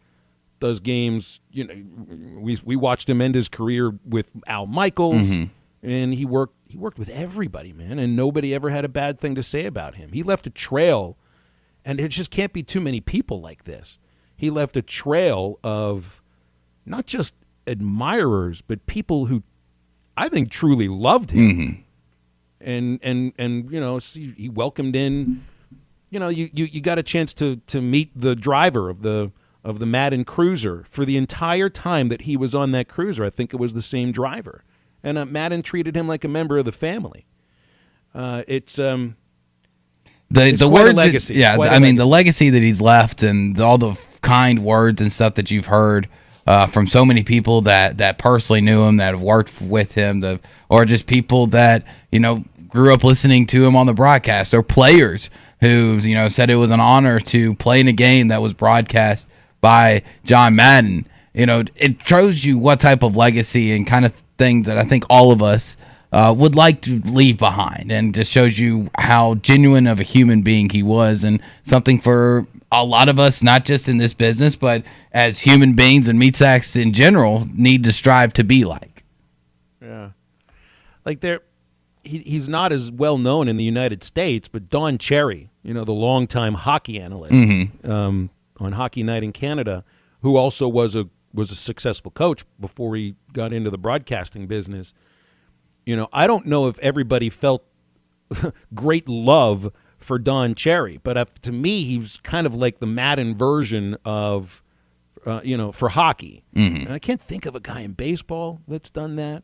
Does games, we watched him end his career with Al Michaels, and he worked with everybody, man, and nobody ever had a bad thing to say about him. He left a trail, and it just can't be too many people like this. He left a trail of not just admirers, but people who I think truly loved him, and he welcomed in. You got a chance to meet the driver of the Madden cruiser for the entire time that he was on that cruiser. I think it was the same driver, and Madden treated him like a member of the family. It's the words, legacy. The legacy that he's left and all the kind words and stuff that you've heard. From so many people that personally knew him, that have worked with him, or just people that grew up listening to him on the broadcast, or players who said it was an honor to play in a game that was broadcast by John Madden. It shows you what type of legacy and kind of thing that I think all of us would like to leave behind, and just shows you how genuine of a human being he was, and something for a lot of us, not just in this business, but as human beings and meat sacks in general, need to strive to be like. Yeah. Like he's not as well known in the United States, but Don Cherry, the longtime hockey analyst on Hockey Night in Canada, who also was a successful coach before he got into the broadcasting business. I don't know if everybody felt great love for Don Cherry, but to me, he was kind of like the Madden version of, for hockey. And I can't think of a guy in baseball that's done that.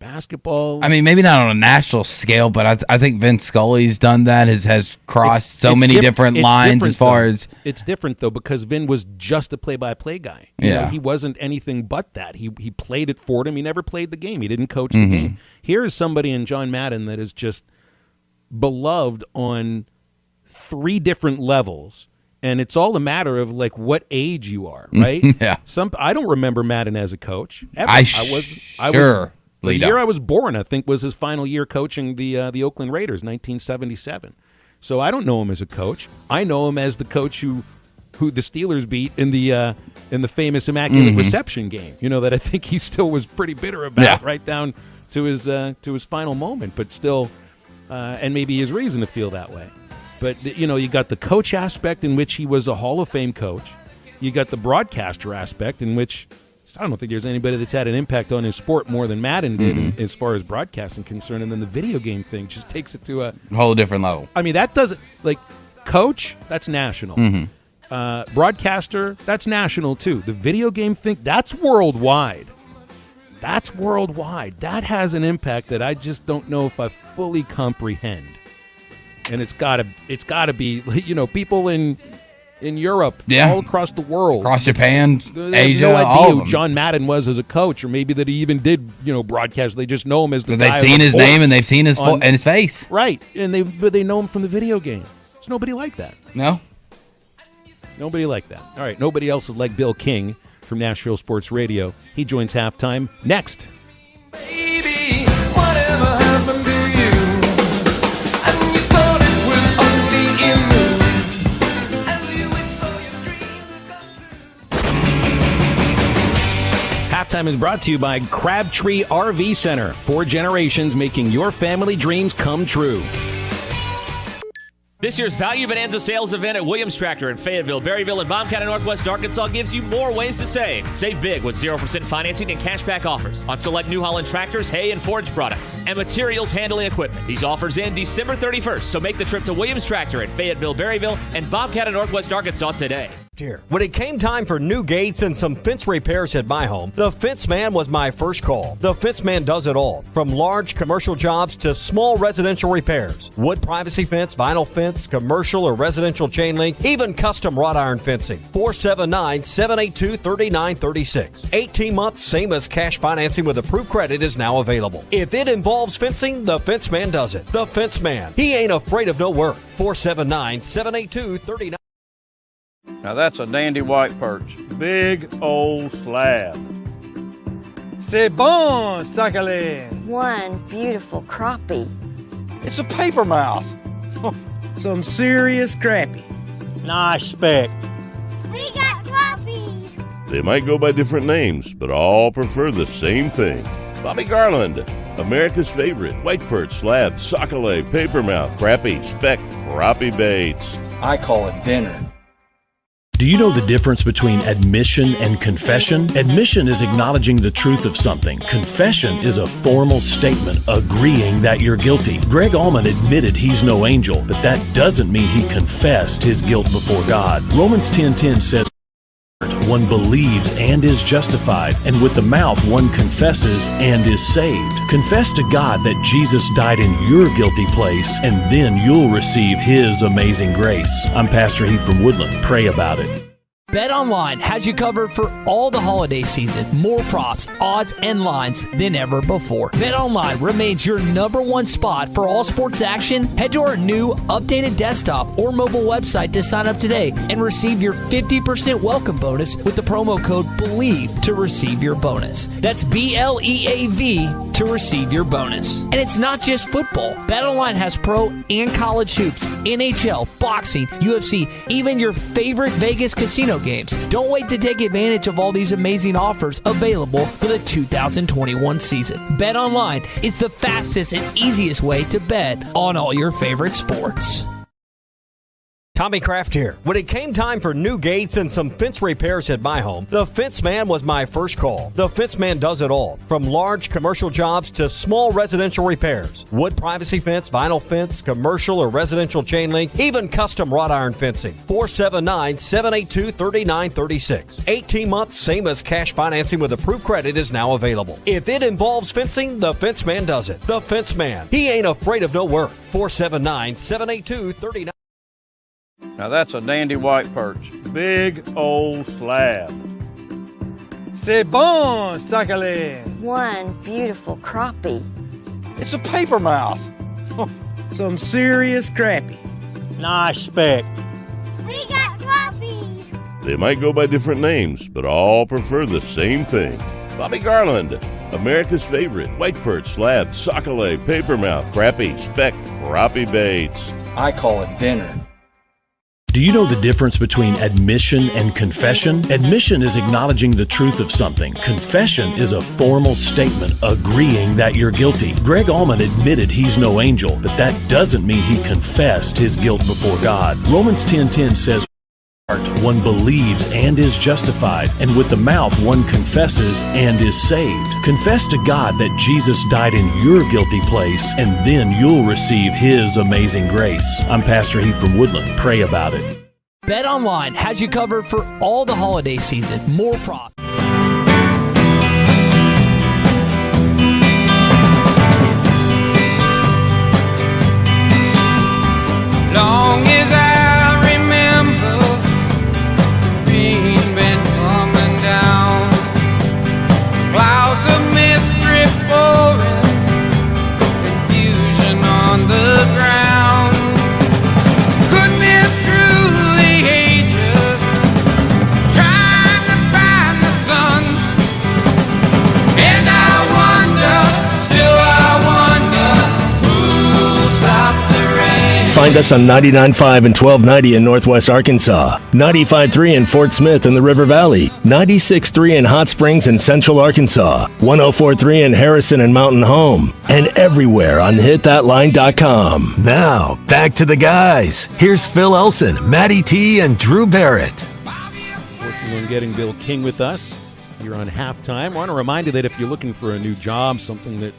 Basketball. I mean, maybe not on a national scale, but I think Vince Scully's done that. Has crossed so many different lines as far as. It's different though because Vin was just a play-by-play guy. He wasn't anything but that. He played it for him. He never played the game. He didn't coach the game. Here is somebody in John Madden that is just beloved on 3 different levels. And it's all a matter of like what age you are, right? Yeah. I don't remember Madden as a coach. Ever. The year I was born, I think, was his final year coaching the Oakland Raiders, 1977. So I don't know him as a coach. I know him as the coach who the Steelers beat in the famous Immaculate Reception game. That I think he still was pretty bitter about, right down to his final moment. But still, and maybe his reason to feel that way. But you got the coach aspect in which he was a Hall of Fame coach. You got the broadcaster aspect in which. I don't think there's anybody that's had an impact on his sport more than Madden did as far as broadcasting concerned, and then the video game thing just takes it to a whole different level. I mean, that doesn't coach, that's national. Broadcaster, that's national too. The video game thing, that's worldwide. That has an impact that I just don't know if I fully comprehend. And it's gotta be people in Europe, all across the world, across Japan, Asia, no idea all of them. who John Madden was as a coach, or maybe that he even did, broadcast. They just know him as the guy. They've seen his name and they've seen his face, right? And they know him from the video game. There's nobody like that. No, nobody like that. All right, nobody else is like Bill King from Nashville Sports Radio. He joins halftime next. Baby, whatever happened to you? And you thought it was only in the Halftime is brought to you by Crabtree RV Center. 4 generations making your family dreams come true. This year's Value Bonanza sales event at Williams Tractor in Fayetteville, Berryville, and Baum County, Northwest Arkansas gives you more ways to save. Save big with 0% financing and cashback offers on select New Holland tractors, hay, and forage products, and materials handling equipment. These offers end December 31st, so make the trip to Williams Tractor in Fayetteville, Berryville, and Baum County, Northwest Arkansas today. When it came time for new gates and some fence repairs at my home, the Fence Man was my first call. The Fence Man does it all, from large commercial jobs to small residential repairs. Wood privacy fence, vinyl fence, commercial or residential chain link, even custom wrought iron fencing. 479-782-3936. 18 months, same as cash financing with approved credit is now available. If it involves fencing, the Fence Man does it. The Fence Man. He ain't afraid of no work. 479-782-3936. Now that's a dandy white perch. Big old slab. C'est bon, sacalé. One beautiful crappie. It's a paper mouth. Some serious crappie. Nice speck. We got crappies. They might go by different names, but all prefer the same thing. Bobby Garland, America's favorite white perch, slab, sacalé, paper mouth, crappie, speck, crappie baits. I call it dinner. Do you know the difference between admission and confession? Admission is acknowledging the truth of something. Confession is a formal statement agreeing that you're guilty. Greg Allman admitted he's no angel, but that doesn't mean he confessed his guilt before God. Romans 10:10 says, one believes and is justified, and with the mouth one confesses and is saved. Confess to God that Jesus died in your guilty place, and then you'll receive His amazing grace. I'm Pastor Heath from Woodland. Pray about it. BetOnline has you covered for all the holiday season. More props, odds, and lines than ever before. BetOnline remains your #1 spot for all sports action. Head to our new updated desktop or mobile website to sign up today and receive your 50% welcome bonus with the promo code BELIEVE to receive your bonus. That's BLEAV to receive your bonus. And it's not just football. BetOnline has pro and college hoops, NHL, boxing, UFC, even your favorite Vegas casino games. Don't wait to take advantage of all these amazing offers available for the 2021 season. BetOnline is the fastest and easiest way to bet on all your favorite sports. Tommy Kraft here. When it came time for new gates and some fence repairs at my home, the Fence Man was my first call. The Fence Man does it all, from large commercial jobs to small residential repairs. Wood privacy fence, vinyl fence, commercial or residential chain link, even custom wrought iron fencing. 479-782-3936. 18 months, same as cash financing with approved credit is now available. If it involves fencing, the Fence Man does it. The Fence Man. He ain't afraid of no work. 479-782-3936. Now that's a dandy white perch. Big old slab. C'est bon, Sakhalin. One beautiful crappie. It's a paper mouth. Some serious crappie. Nice speck. We got crappies. They might go by different names, but all prefer the same thing. Bobby Garland, America's favorite white perch, slab, sockeye, papermouth, crappie, speck, crappie baits. I call it dinner. Do you know the difference between admission and confession? Admission is acknowledging the truth of something. Confession is a formal statement agreeing that you're guilty. Greg Allman admitted he's no angel, but that doesn't mean he confessed his guilt before God. Romans 10:10 says, one believes and is justified, and with the mouth one confesses and is saved. Confess to God that Jesus died in your guilty place, and then you'll receive His amazing grace. I'm Pastor Heath from Woodland. Pray about it. BetOnline has you covered for all the holiday season. More props. Long as I remember, rain been coming down, clouds of mist drip pouring, confusion on the ground. Could be through the ages, trying to find the sun, and I wonder, still I wonder, who'll stop the rain. Find us on 99.5 and 1290 in Northwest Arkansas, 95.3 in Fort Smith in the River Valley, 96.3 in Hot Springs in Central Arkansas, 104.3 in Harrison and Mountain Home, and everywhere on hitthatline.com. Now, back to the guys. Here's Phil Elson, Matty T, and Drew Barrett. Working on getting Bill King with us here on Halftime. I want to remind you that if you're looking for a new job, something that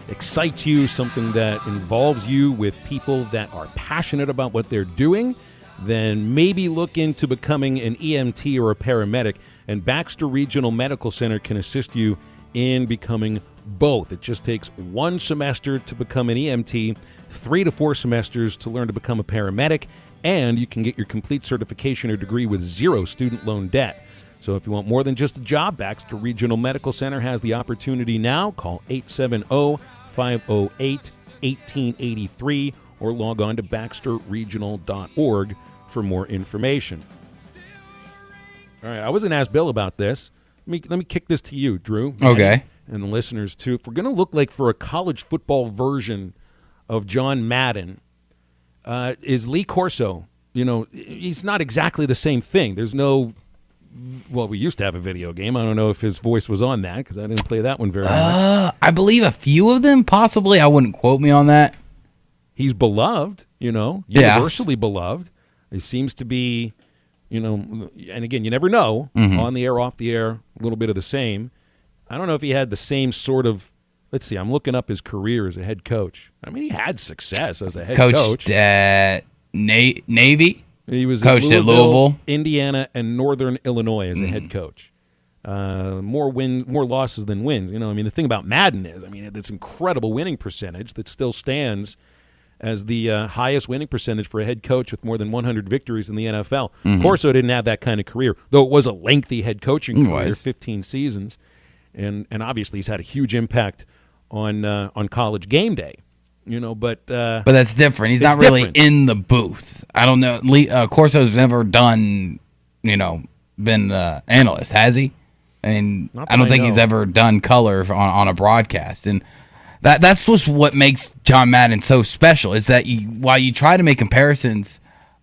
excites you, something that involves you with people that are passionate about what they're doing, then maybe look into becoming an EMT or a paramedic. And Baxter Regional Medical Center can assist you in becoming both. It just takes 1 semester to become an EMT, 3 to 4 semesters to learn to become a paramedic, and you can get your complete certification or degree with 0 student loan debt. So if you want more than just a job, Baxter Regional Medical Center has the opportunity now. Call 870-508-1883 or log on to baxterregional.org for more information. All right, I wasn't asked Bill about this. Let me kick this to you, Drew. Okay. And the listeners, too. If we're going to look like for a college football version of John Madden, is Lee Corso, he's not exactly the same thing. There's no... Well, we used to have a video game. I don't know if his voice was on that because I didn't play that one very much. I believe a few of them, possibly. I wouldn't quote me on that. He's beloved, universally beloved. He seems to be, and again, you never know. Mm-hmm. On the air, off the air, a little bit of the same. I don't know if he had the same sort of, let's see, I'm looking up his career as a head coach. I mean, he had success as a head coach. Coached at Navy. He was coached at Louisville, Indiana, and Northern Illinois as a head coach. More losses than wins. The thing about Madden is, this incredible winning percentage that still stands as the highest winning percentage for a head coach with more than 100 victories in the NFL. Mm-hmm. Corso didn't have that kind of career, though it was a lengthy head coaching career, 15 seasons, and obviously he's had a huge impact on College Game Day. But that's different. He's not really in the booth. I don't know. Corso's never done, been analyst, has he? I don't think he's ever done color on a broadcast. And that's just what makes John Madden so special, is that while you try to make comparisons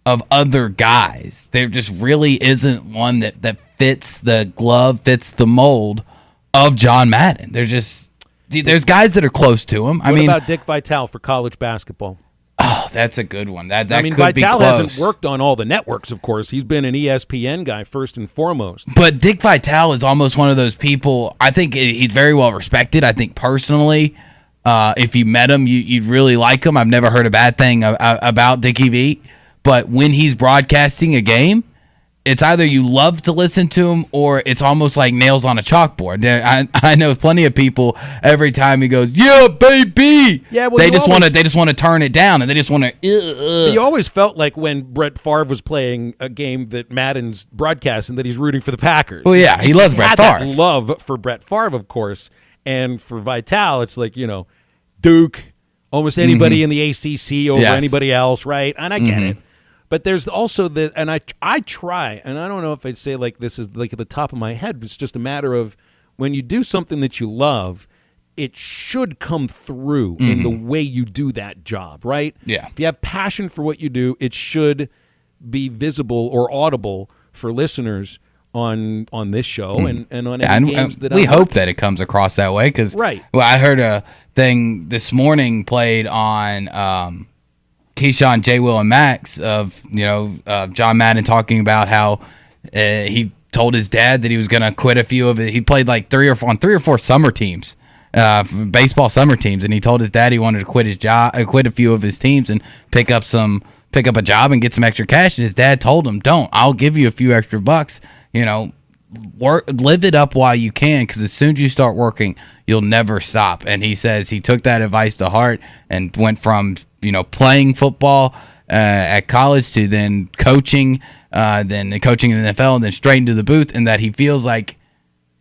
of other guys. There just really isn't one that fits the glove, fits the mold of John Madden. There's guys that are close to him. What about Dick Vitale for college basketball? Oh, that's a good one. That could Vitale be close. hasn't worked on all the networks, of course. He's been an ESPN guy first and foremost. But Dick Vitale is almost one of those people. I think he's very well respected. I think personally, if you met him, you'd really like him. I've never heard a bad thing about Dickie V. But when he's broadcasting a game, it's either you love to listen to him or it's almost like nails on a chalkboard. I know plenty of people, every time he goes, yeah, baby, they just want to turn it down, and they just want to. You always felt like when Brett Favre was playing a game that Madden's broadcasting that he's rooting for the Packers. Well, yeah, he loves Brett Favre. That love for Brett Favre, of course, and for Vitale, it's like, Duke, almost anybody in the ACC over anybody else, right? And I get it. But there's also and I try, and I don't know if I'd say like this is like at the top of my head, but it's just a matter of when you do something that you love, it should come through in the way you do that job, right? Yeah. If you have passion for what you do, it should be visible or audible for listeners on this show and on any games that we hope that it comes across that way because I heard a thing this morning played on Keyshawn, J. Will, and Max of John Madden talking about how he told his dad that he was going to quit a few of it. He played like three or four summer teams, baseball summer teams, and he told his dad he wanted to quit a few of his teams and pick up a job and get some extra cash. And his dad told him, "Don't. I'll give you a few extra bucks. Live it up while you can, because as soon as you start working, you'll never stop." And he says he took that advice to heart and went from playing football at college to then coaching in the NFL, and then straight into the booth, and that he feels like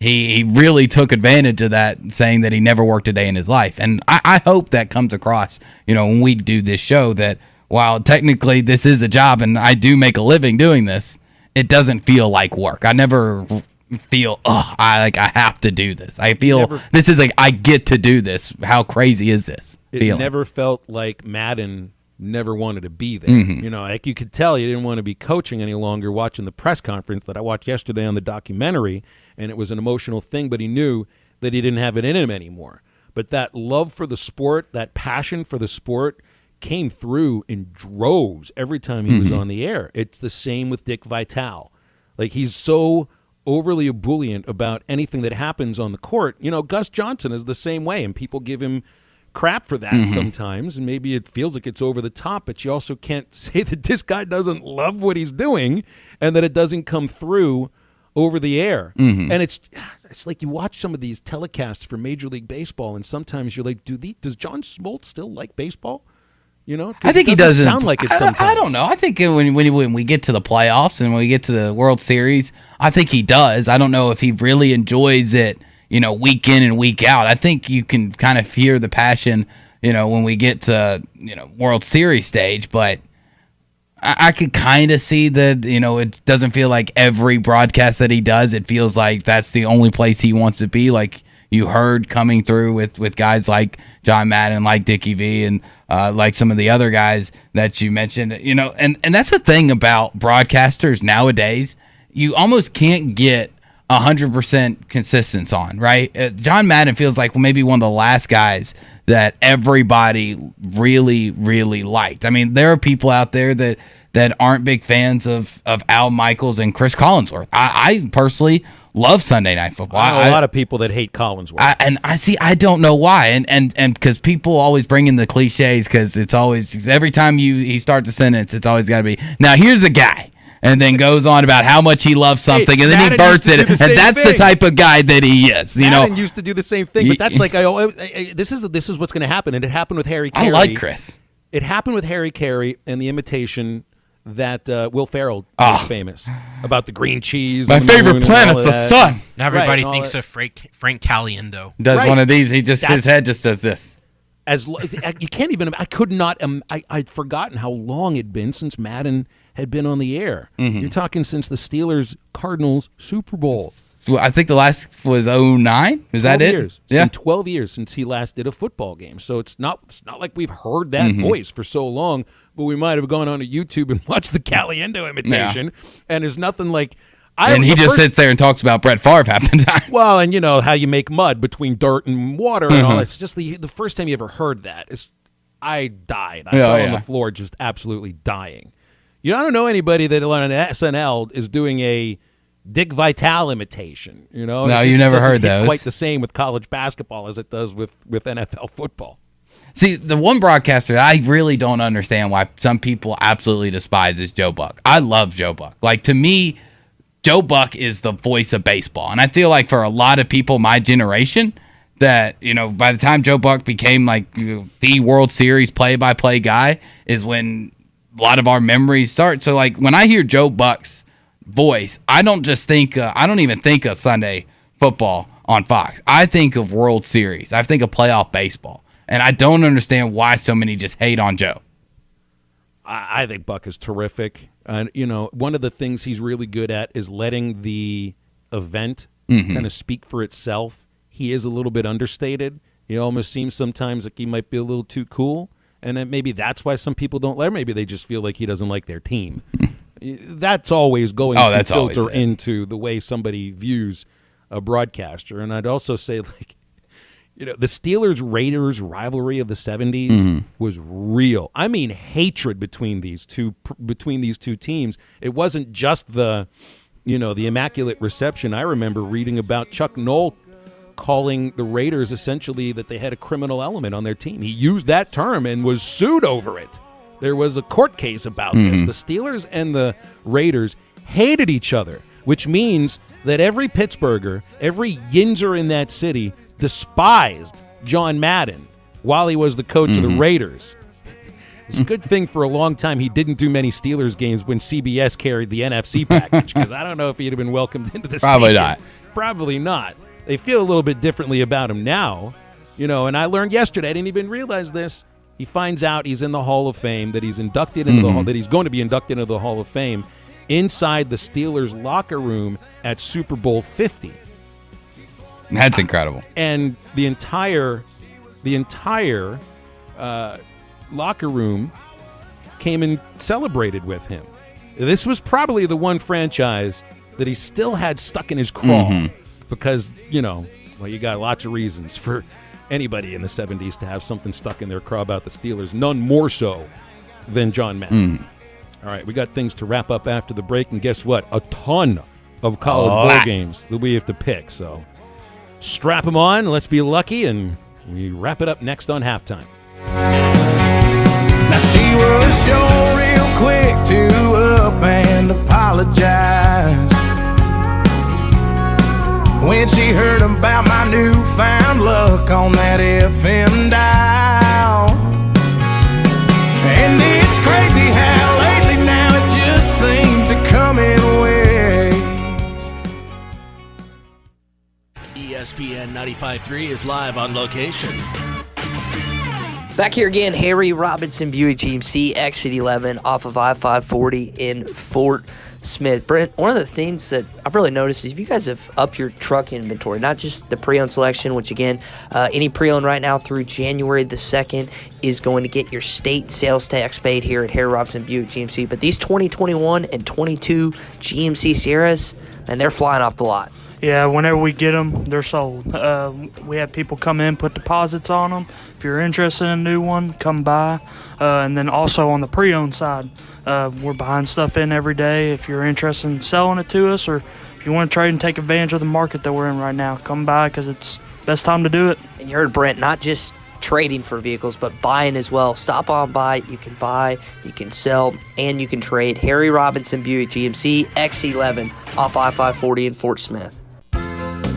he really took advantage of that, saying that he never worked a day in his life. And I hope that comes across, when we do this show, that while technically this is a job and I do make a living doing this, it doesn't feel like work. I never feel, I have to do this. I feel this is like, I get to do this. How crazy is this? It never felt like Madden never wanted to be there. Like you could tell he didn't want to be coaching any longer, watching the press conference that I watched yesterday on the documentary, and it was an emotional thing, but he knew that he didn't have it in him anymore. But that love for the sport, that passion for the sport came through in droves every time he was on the air. It's the same with Dick Vitale. Like, he's so overly ebullient about anything that happens on the court. Gus Johnson is the same way, and people give him crap for that sometimes, and maybe it feels like it's over the top, but you also can't say that this guy doesn't love what he's doing and that it doesn't come through over the air. And it's like you watch some of these telecasts for Major League Baseball, and sometimes you're like, does John Smoltz still like baseball? I think he doesn't sound like it sometimes. I don't know. I think when we get to the playoffs and when we get to the World Series, I think he does. I don't know if he really enjoys it, week in and week out. I think you can kind of hear the passion, when we get to, World Series stage. But I could kind of see that, it doesn't feel like every broadcast that he does, it feels like that's the only place he wants to be. Like you heard coming through with guys like John Madden, like Dickie V, and like some of the other guys that you mentioned, and that's the thing about broadcasters nowadays. You almost can't get 100% consistency on, right? John Madden feels like maybe one of the last guys that everybody really, really liked. I mean, there are people out there that aren't big fans of Al Michaels and Chris Collinsworth. I personally love Sunday Night Football. I know a lot of people that hate Collinsworth. I don't know why. And because people always bring in the cliches, because it's always, every time he starts a sentence, it's always got to be, now here's a guy. And then goes on about how much he loves something, and then he bursts it, and that's the type of guy that he is. Madden used to do the same thing, but that's like this is what's going to happen, and it happened with Harry Carey. I like Chris. It happened with Harry Carey and the imitation that Will Ferrell was famous about the green cheese. My favorite planet's the sun. Now everybody thinks of Frank Caliendo. Does one of these? His head just does this. You can't even. I could not. I'd forgotten how long it'd been since Madden had been on the air. You're talking since the Steelers-Cardinals Super Bowl. Well, I think the last was 2009. Is that it? Years. It's been 12 years since he last did a football game. So it's not like we've heard that voice for so long, but we might have gone on to YouTube and watched the Caliendo imitation, and there's nothing like... And he just sits there and talks about Brett Favre half the time. Well, and you know how you make mud between dirt and water and all. It's just the first time you ever heard that. I died. I fell on the floor just absolutely dying. I don't know anybody that on SNL is doing a Dick Vitale imitation. No, you never heard those. Quite the same with college basketball as it does with NFL football. See, the one broadcaster I really don't understand why some people absolutely despise is Joe Buck. I love Joe Buck. Like, to me, Joe Buck is the voice of baseball. And I feel like for a lot of people my generation that, by the time Joe Buck became like the World Series play-by-play guy is when a lot of our memories start. So like when I hear Joe Buck's voice, I don't even think of Sunday football on Fox. I think of World Series. I think of playoff baseball. And I don't understand why so many just hate on Joe. I think Buck is terrific. And, one of the things he's really good at is letting the event kind of speak for itself. He is a little bit understated. He almost seems sometimes like he might be a little too cool. And then maybe that's why some people don't like him. Maybe they just feel like he doesn't like their team. That's always going to filter into the way somebody views a broadcaster. And I'd also say, like, the Steelers-Raiders rivalry of the 70s was real. I mean, hatred between these two teams. It wasn't just the immaculate reception. I remember reading about Chuck Noll calling the Raiders essentially that they had a criminal element on their team. He used that term and was sued over it. There was a court case about this. The Steelers and the Raiders hated each other, which means that every Pittsburgher, every Yinzer in that city despised John Madden while he was the coach of the Raiders. It's a good thing for a long time he didn't do many Steelers games when CBS carried the NFC package, because I don't know if he'd have been welcomed into the Probably not. Probably not. They feel a little bit differently about him now, and I learned yesterday, I didn't even realize this. He finds out he's in the Hall of Fame, that he's inducted into the Hall, that he's going to be inducted into the Hall of Fame inside the Steelers locker room at Super Bowl 50. That's incredible. And the entire locker room came and celebrated with him. This was probably the one franchise that he still had stuck in his craw because, you got lots of reasons for anybody in the 70s to have something stuck in their craw about the Steelers, none more so than John Madden. All right, we got things to wrap up after the break, and guess what? A ton of college bowl games that we have to pick, so strap them on, let's be lucky, and we wrap it up next on Halftime. Now she was sure real quick to up and apologize when she heard about my newfound luck on that FM dial. And it's crazy how lately now it just seems to come in waves. ESPN 95.3 is live on location. Back here again, Harry Robinson Buick GMC, exit 11 off of I-540 in Fort Smith. Brent, one of the things that I've really noticed is if you guys have upped your truck inventory, not just the pre-owned selection, which again, any pre-owned right now through January the 2nd is going to get your state sales tax paid here at Harry Robinson Buick GMC. But these 2021 and 22 GMC Sierras, and they're flying off the lot. Yeah, whenever we get them, they're sold. We have people come in, put deposits on them. If you're interested in a new one, come by. And then also on the pre-owned side, we're buying stuff in every day. If you're interested in selling it to us, or if you want to trade and take advantage of the market that we're in right now, come by because it's the best time to do it. And you heard Brent, not just trading for vehicles, but buying as well. Stop on by. You can buy, you can sell, and you can trade. Harry Robinson Buick GMC, X11 off I-540 in Fort Smith.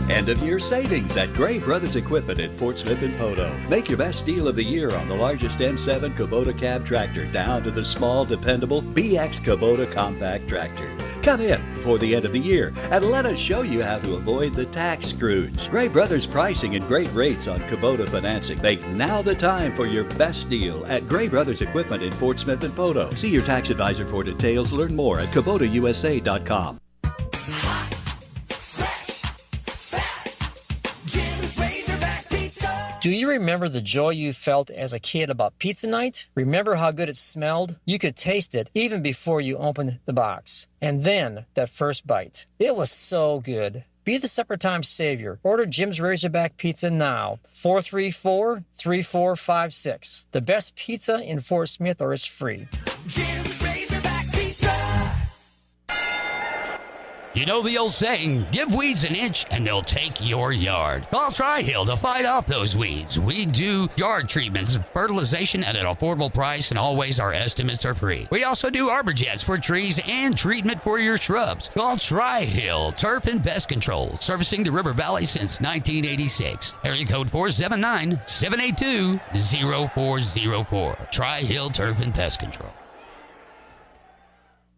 End of year savings at Gray Brothers Equipment in Fort Smith and Poteau. Make your best deal of the year on the largest M7 Kubota cab tractor down to the small, dependable BX Kubota compact tractor. Come in before the end of the year and let us show you how to avoid the tax scrooge. Gray Brothers pricing and great rates on Kubota financing. Make now the time for your best deal at Gray Brothers Equipment in Fort Smith and Poto. See your tax advisor for details. Learn more at KubotaUSA.com. Do you remember the joy you felt as a kid about pizza night? Remember how good it smelled? You could taste it even before you opened the box. And then that first bite. It was so good. Be the supper time savior. Order Jim's Razorback Pizza now. 434-3456. The best pizza in Fort Smith, or it's free. Jim's Razorback Pizza. You know the old saying, give weeds an inch and they'll take your yard. Call Tri-Hill to fight off those weeds. We do yard treatments, fertilization at an affordable price, and always our estimates are free. We also do arbor jets for trees and treatment for your shrubs. Call Tri-Hill Turf and Pest Control, servicing the River Valley since 1986. Area code 479-782-0404. Tri-Hill Turf and Pest Control.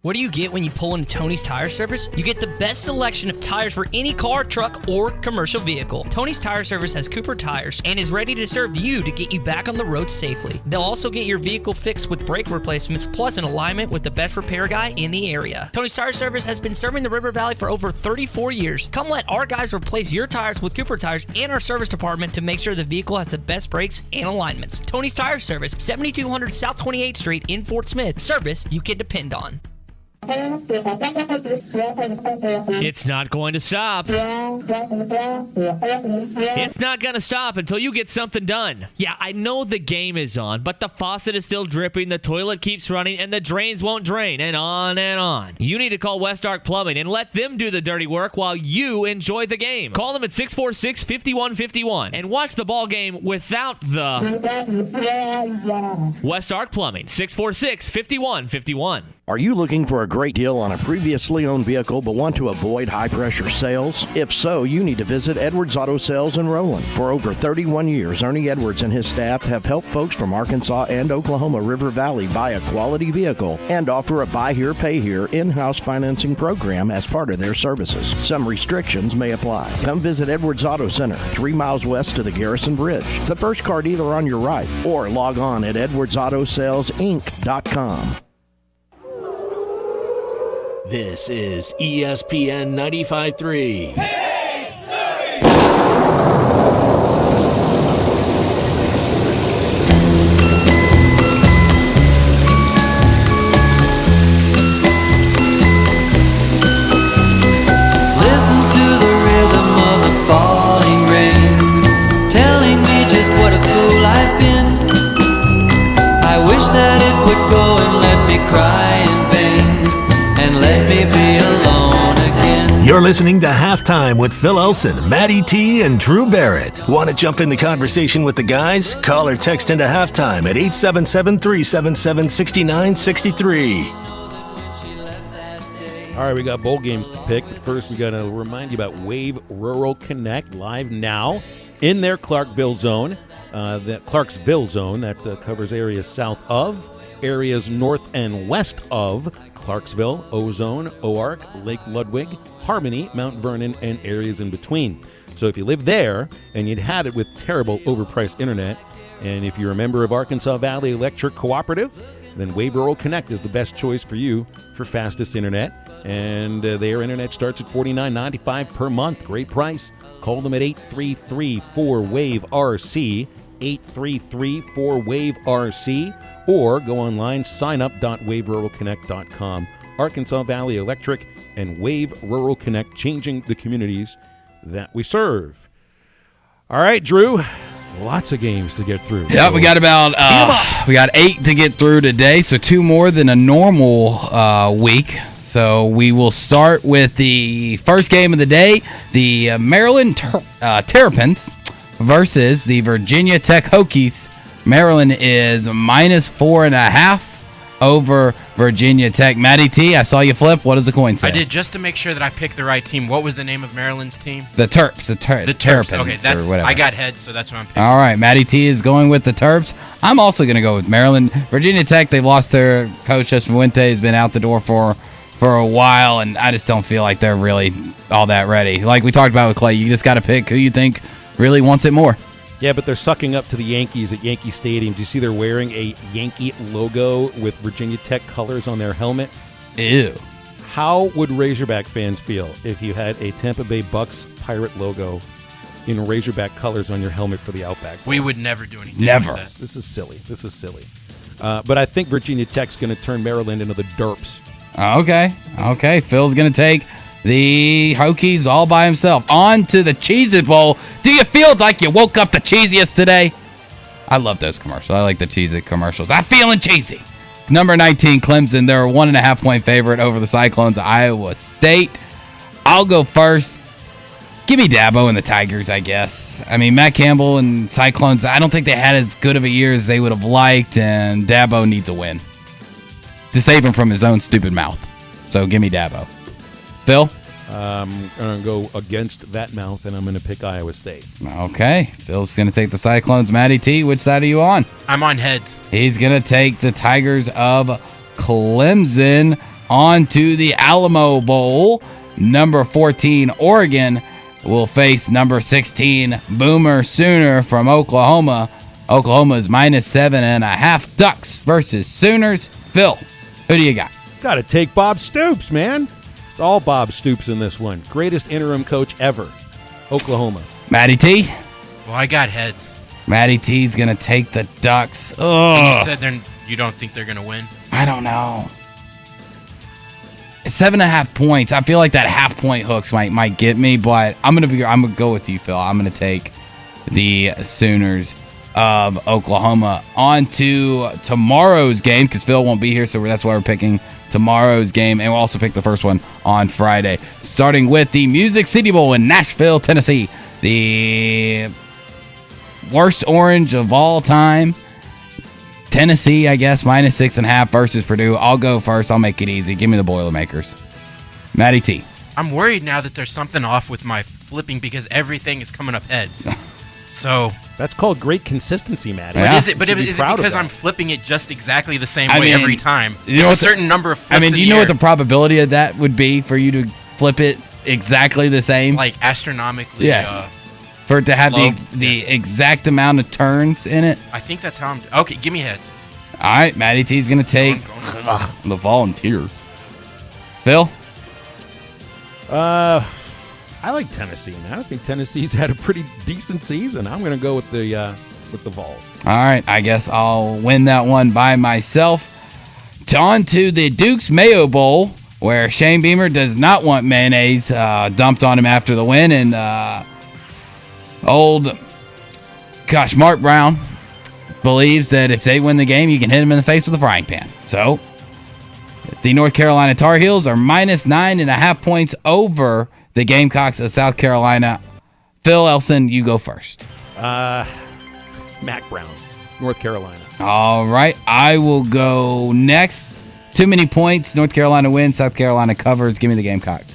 What do you get when you pull into Tony's Tire Service? You get the best selection of tires for any car, truck, or commercial vehicle. Tony's Tire Service has Cooper tires and is ready to serve you to get you back on the road safely. They'll also get your vehicle fixed with brake replacements, plus an alignment with the best repair guy in the area. Tony's Tire Service has been serving the River Valley for over 34 years. Come let our guys replace your tires with Cooper tires and our service department to make sure the vehicle has the best brakes and alignments. Tony's Tire Service, 7200 South 28th Street in Fort Smith. Service you can depend on. It's not going to stop. It's not going to stop until you get something done. Yeah, I know the game is on, but the faucet is still dripping, the toilet keeps running, and the drains won't drain, and on and on. You need to call West Ark Plumbing and let them do the dirty work while you enjoy the game. Call them at 646-5151 and watch the ball game without the West Ark Plumbing, 646-5151. Are you looking for a great deal on a previously owned vehicle but want to avoid high-pressure sales? If so, you need to visit Edwards Auto Sales in Rowland. For over 31 years, Ernie Edwards and his staff have helped folks from Arkansas and Oklahoma River Valley buy a quality vehicle and offer a buy here, pay here in-house financing program as part of their services. Some restrictions may apply. Come visit Edwards Auto Center, 3 miles west of the Garrison Bridge, the first car dealer on your right, or log on at edwardsautosalesinc.com. This is ESPN 95.3. Listen to the rhythm of the falling rain, telling me just what a fool I've been. I wish that it would go and let me cry in vain. Let me be alone again. You're listening to Halftime with Phil Elson, Matty T, and Drew Barrett. Want to jump in the conversation with the guys? Call or text into Halftime at 877-377-6963. All right, we got bowl games to pick. But first, we got to remind you about Wave Rural Connect live now in their Clarksville zone. That covers areas south of, areas north and west of Clarksville, Ozone, Oark, Lake Ludwig, Harmony, Mount Vernon, and areas in between. So if you live there and you'd had it with terrible overpriced internet, and if you're a member of Arkansas Valley Electric Cooperative, then Wave Rural Connect is the best choice for you for fastest internet. And their internet starts at $49.95 per month. Great price. Call them at 833-4WAVE-RC, 833-4WAVE-RC, or go online, signup.waveruralconnect.com. Arkansas Valley Electric and Wave Rural Connect, changing the communities that we serve. All right, Drew, lots of games to get through. Yeah, we got we got 8 to get through today, so 2 more than a normal week. So we will start with the first game of the day, the Maryland Terrapins versus the Virginia Tech Hokies. Maryland is -4.5 over Virginia Tech. Matty T, I saw you flip. What does the coin say? I did, just to make sure that I picked the right team. What was the name of Maryland's team? The Terps. The Terrapins. Okay, or whatever. I got heads, so that's what I'm picking. All right, Matty T is going with the Terps. I'm also going to go with Maryland. Virginia Tech, they've lost their coach. Justin Fuente has been out the door for for a while, and I just don't feel like they're really all that ready. Like we talked about with Clay, you just got to pick who you think really wants it more. Yeah, but they're sucking up to the Yankees at Yankee Stadium. Do you see they're wearing a Yankee logo with Virginia Tech colors on their helmet? Ew. How would Razorback fans feel if you had a Tampa Bay Bucks Pirate logo in Razorback colors on your helmet for the Outback Bowl? We would never do anything Never. like that. This is silly. But I think Virginia Tech's going to turn Maryland into the Derps. Okay. Phil's going to take the Hokies all by himself. On to the Cheez-It Bowl. Do you feel like you woke up the cheesiest today? I love those commercials. I like the Cheez-It commercials. I'm feeling cheesy. Number 19, Clemson. They're a 1.5-point favorite over the Cyclones of Iowa State. I'll go first. Give me Dabo and the Tigers, I guess. I mean, Matt Campbell and Cyclones, I don't think they had as good of a year as they would have liked, and Dabo needs a win to save him from his own stupid mouth. So give me Dabo. Phil? I'm going to go against that mouth, and I'm going to pick Iowa State. Okay. Phil's going to take the Cyclones. Matty T, which side are you on? I'm on heads. He's going to take the Tigers of Clemson. On to the Alamo Bowl. Number 14, Oregon, will face number 16, Boomer Sooner from Oklahoma. Oklahoma is -7.5. Ducks versus Sooners. Phil, who do you got? Got to take Bob Stoops, man. It's all Bob Stoops in this one. Greatest interim coach ever. Oklahoma. Matty T? Well, I got heads. Matty T's going to take the Ducks. And Ugh. you said you don't think they're going to win? I don't know. It's 7.5 points. I feel like that half-point hooks might get me, but I'm gonna go with you, Phil. I'm gonna take the Sooners of Oklahoma. On to tomorrow's game, because Phil won't be here, so that's why we're picking tomorrow's game, and we'll also pick the first one on Friday. Starting with the Music City Bowl in Nashville, Tennessee. The worst orange of all time. Tennessee, I guess, -6.5 versus Purdue. I'll go first. I'll make it easy. Give me the Boilermakers. Matty T. I'm worried now that there's something off with my flipping because everything is coming up heads. So that's called great consistency, Matty. But is it because I'm flipping it just exactly the same way every time? You know There's a certain number of flips I mean, do you in know the what the probability of that would be for you to flip it exactly the same? like astronomically. Yes. For it to have the exact amount of turns in it? I think that's how I'm... Okay, give me heads. All right, Matty T's going to take the Volunteers. Phil? I like Tennessee, man. I think Tennessee's had a pretty decent season. I'm going to go with the Vols. All right, I guess I'll win that one by myself. On to the Duke's Mayo Bowl, where Shane Beamer does not want mayonnaise dumped on him after the win, and... Mark Brown believes that if they win the game, you can hit him in the face with a frying pan. So, the North Carolina Tar Heels are -9.5 points over the Gamecocks of South Carolina. Phil Elson, you go first. Mac Brown, North Carolina. All right, I will go next. Too many points. North Carolina wins. South Carolina covers. Give me the Gamecocks.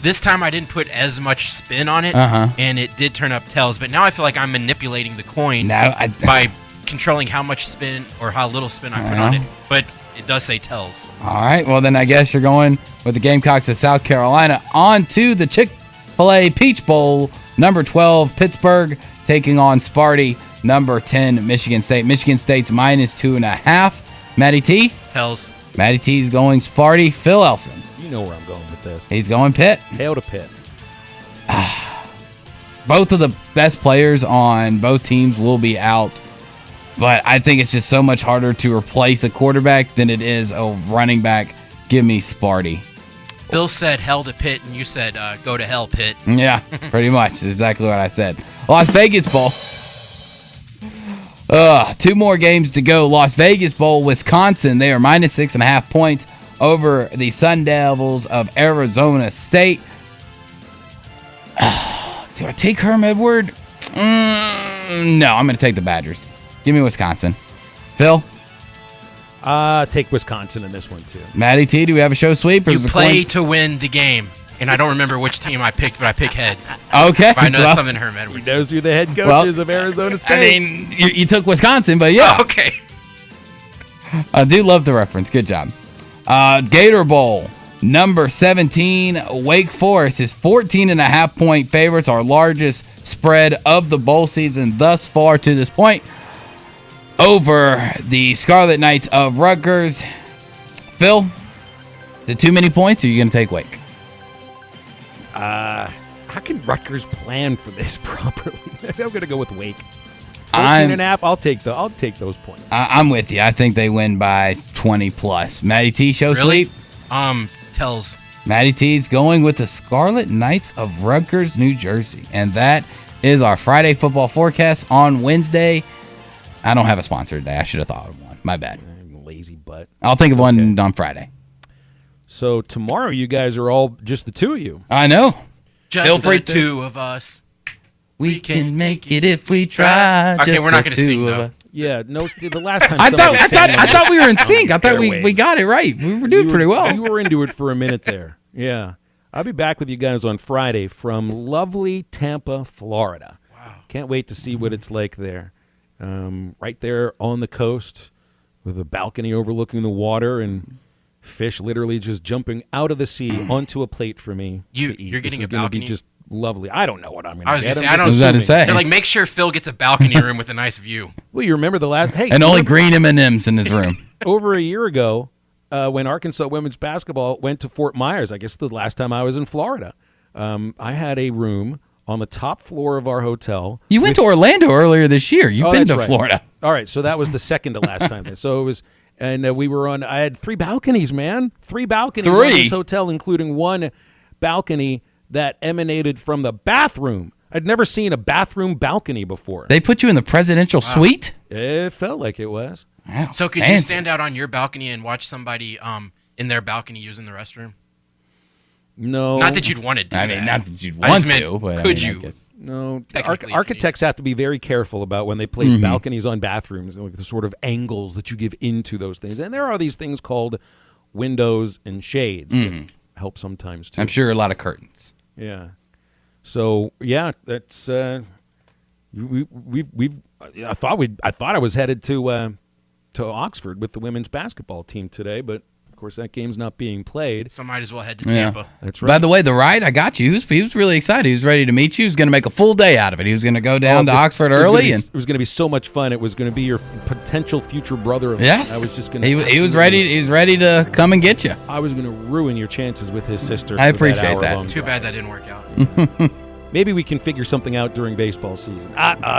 This time I didn't put as much spin on it, and it did turn up tails. But now I feel like I'm manipulating the coin by controlling how much spin or how little spin I put on it. But it does say tails. All right, well then I guess you're going with the Gamecocks of South Carolina. On to the Chick-fil-A Peach Bowl. Number 12, Pittsburgh, taking on Sparty. Number 10, Michigan State. Michigan State's -2.5. Matty T? Tails. Matty T's going Sparty. Phil Elson. You know where I'm going with this. He's going Pitt. Hail to Pitt. Both of the best players on both teams will be out, but I think it's just so much harder to replace a quarterback than it is a running back. Give me Sparty. Phil said hell to Pitt, and you said go to hell, Pitt. Yeah, pretty much. That's exactly what I said. Las Vegas Bowl. 2 more games to go. Las Vegas Bowl, Wisconsin. They are -6.5 points over the Sun Devils of Arizona State. Do I take Herm Edward? No, I'm going to take the Badgers. Give me Wisconsin. Phil? Take Wisconsin in this one, too. Matty T, do we have a show sweep? You play to win the game. And I don't remember which team I picked, but I pick heads. Okay. But I know that's something Herm Edwards. He knows who the head coaches of Arizona State. I mean, you took Wisconsin, but yeah. Oh, okay. I do love the reference. Good job. Gator Bowl, number 17, Wake Forest is 14.5-point favorites, our largest spread of the bowl season thus far to this point, over the Scarlet Knights of Rutgers. Phil, is it too many points, or are you going to take Wake? How can Rutgers plan for this properly? I'm going to go with Wake. 14.5. I'll take those points. I'm with you. I think they win by 20 plus. Matty T, show Really? sleep. Tells. Matty T's going with the Scarlet Knights of Rutgers, New Jersey. And that is our Friday football forecast on Wednesday. I don't have a sponsor today. I should have thought of one. My bad. Lazy butt. I'll think of one on Friday. So tomorrow you guys are all just the two of you. I know. Just Feel the free two of us. We can make it if we try. Okay, just we're not the going to two sing, of though. us. Yeah, no. The last time I somebody sang thought we were in on sync. I thought we airwaves. got it right. We were doing pretty well. You were into it for a minute there. Yeah. I'll be back with you guys on Friday from lovely Tampa, Florida. Wow. Can't wait to see what it's like there. Right there on the coast with a balcony overlooking the water and fish literally just jumping out of the sea onto a plate for me to eat. You're getting this a is gonna be balcony? just lovely. I don't know what I'm going to get. I was going to say, I'm I just don't assuming. They're like, make sure Phil gets a balcony room with a nice view. Well, you remember the last... Hey, and only green M&Ms in his room. Over a year ago, when Arkansas women's basketball went to Fort Myers, I guess the last time I was in Florida, I had a room on the top floor of our hotel. You went to Orlando earlier this year. You've been to right. Florida. All right, so that was the second to last time. Then. So it was, and we were on. I had 3 balconies, man. 3 balconies on this hotel, including one balcony that emanated from the bathroom. I'd never seen a bathroom balcony before. They put you in the presidential suite? It felt like it was. Wow. So could you stand out on your balcony and watch somebody in their balcony using the restroom? No. Not that you'd want to do I mean, that. not that you'd want to, but could I you? guess. No. Technically, Architects have to be very careful about when they place balconies on bathrooms, like the sort of angles that you give into those things. And there are these things called windows and shades that help sometimes too. I'm sure a lot of curtains. Yeah. So yeah, that's we've I thought I was headed to Oxford with the women's basketball team today, but of course that game's not being played. So might as well head to Tampa. That's right. By the way, the ride, I got you. He was really excited. He was ready to meet you. He was going to make a full day out of it. He was going to go down to Oxford early. It was going to be so much fun. It was going to be your potential future brother. Yes. I was just going to. He was ready. He was ready to come and get you. I was going to ruin your chances with his sister. I appreciate that. Too bad that didn't work out. Maybe we can figure something out during baseball season.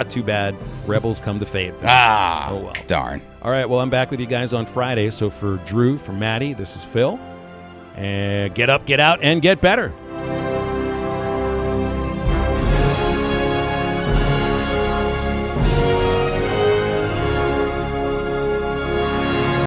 Too bad. Rebels come to Fayetteville. Oh, well. Darn. All right, well, I'm back with you guys on Friday. So for Drew, for Maddie, this is Phil. And get up, get out, and get better.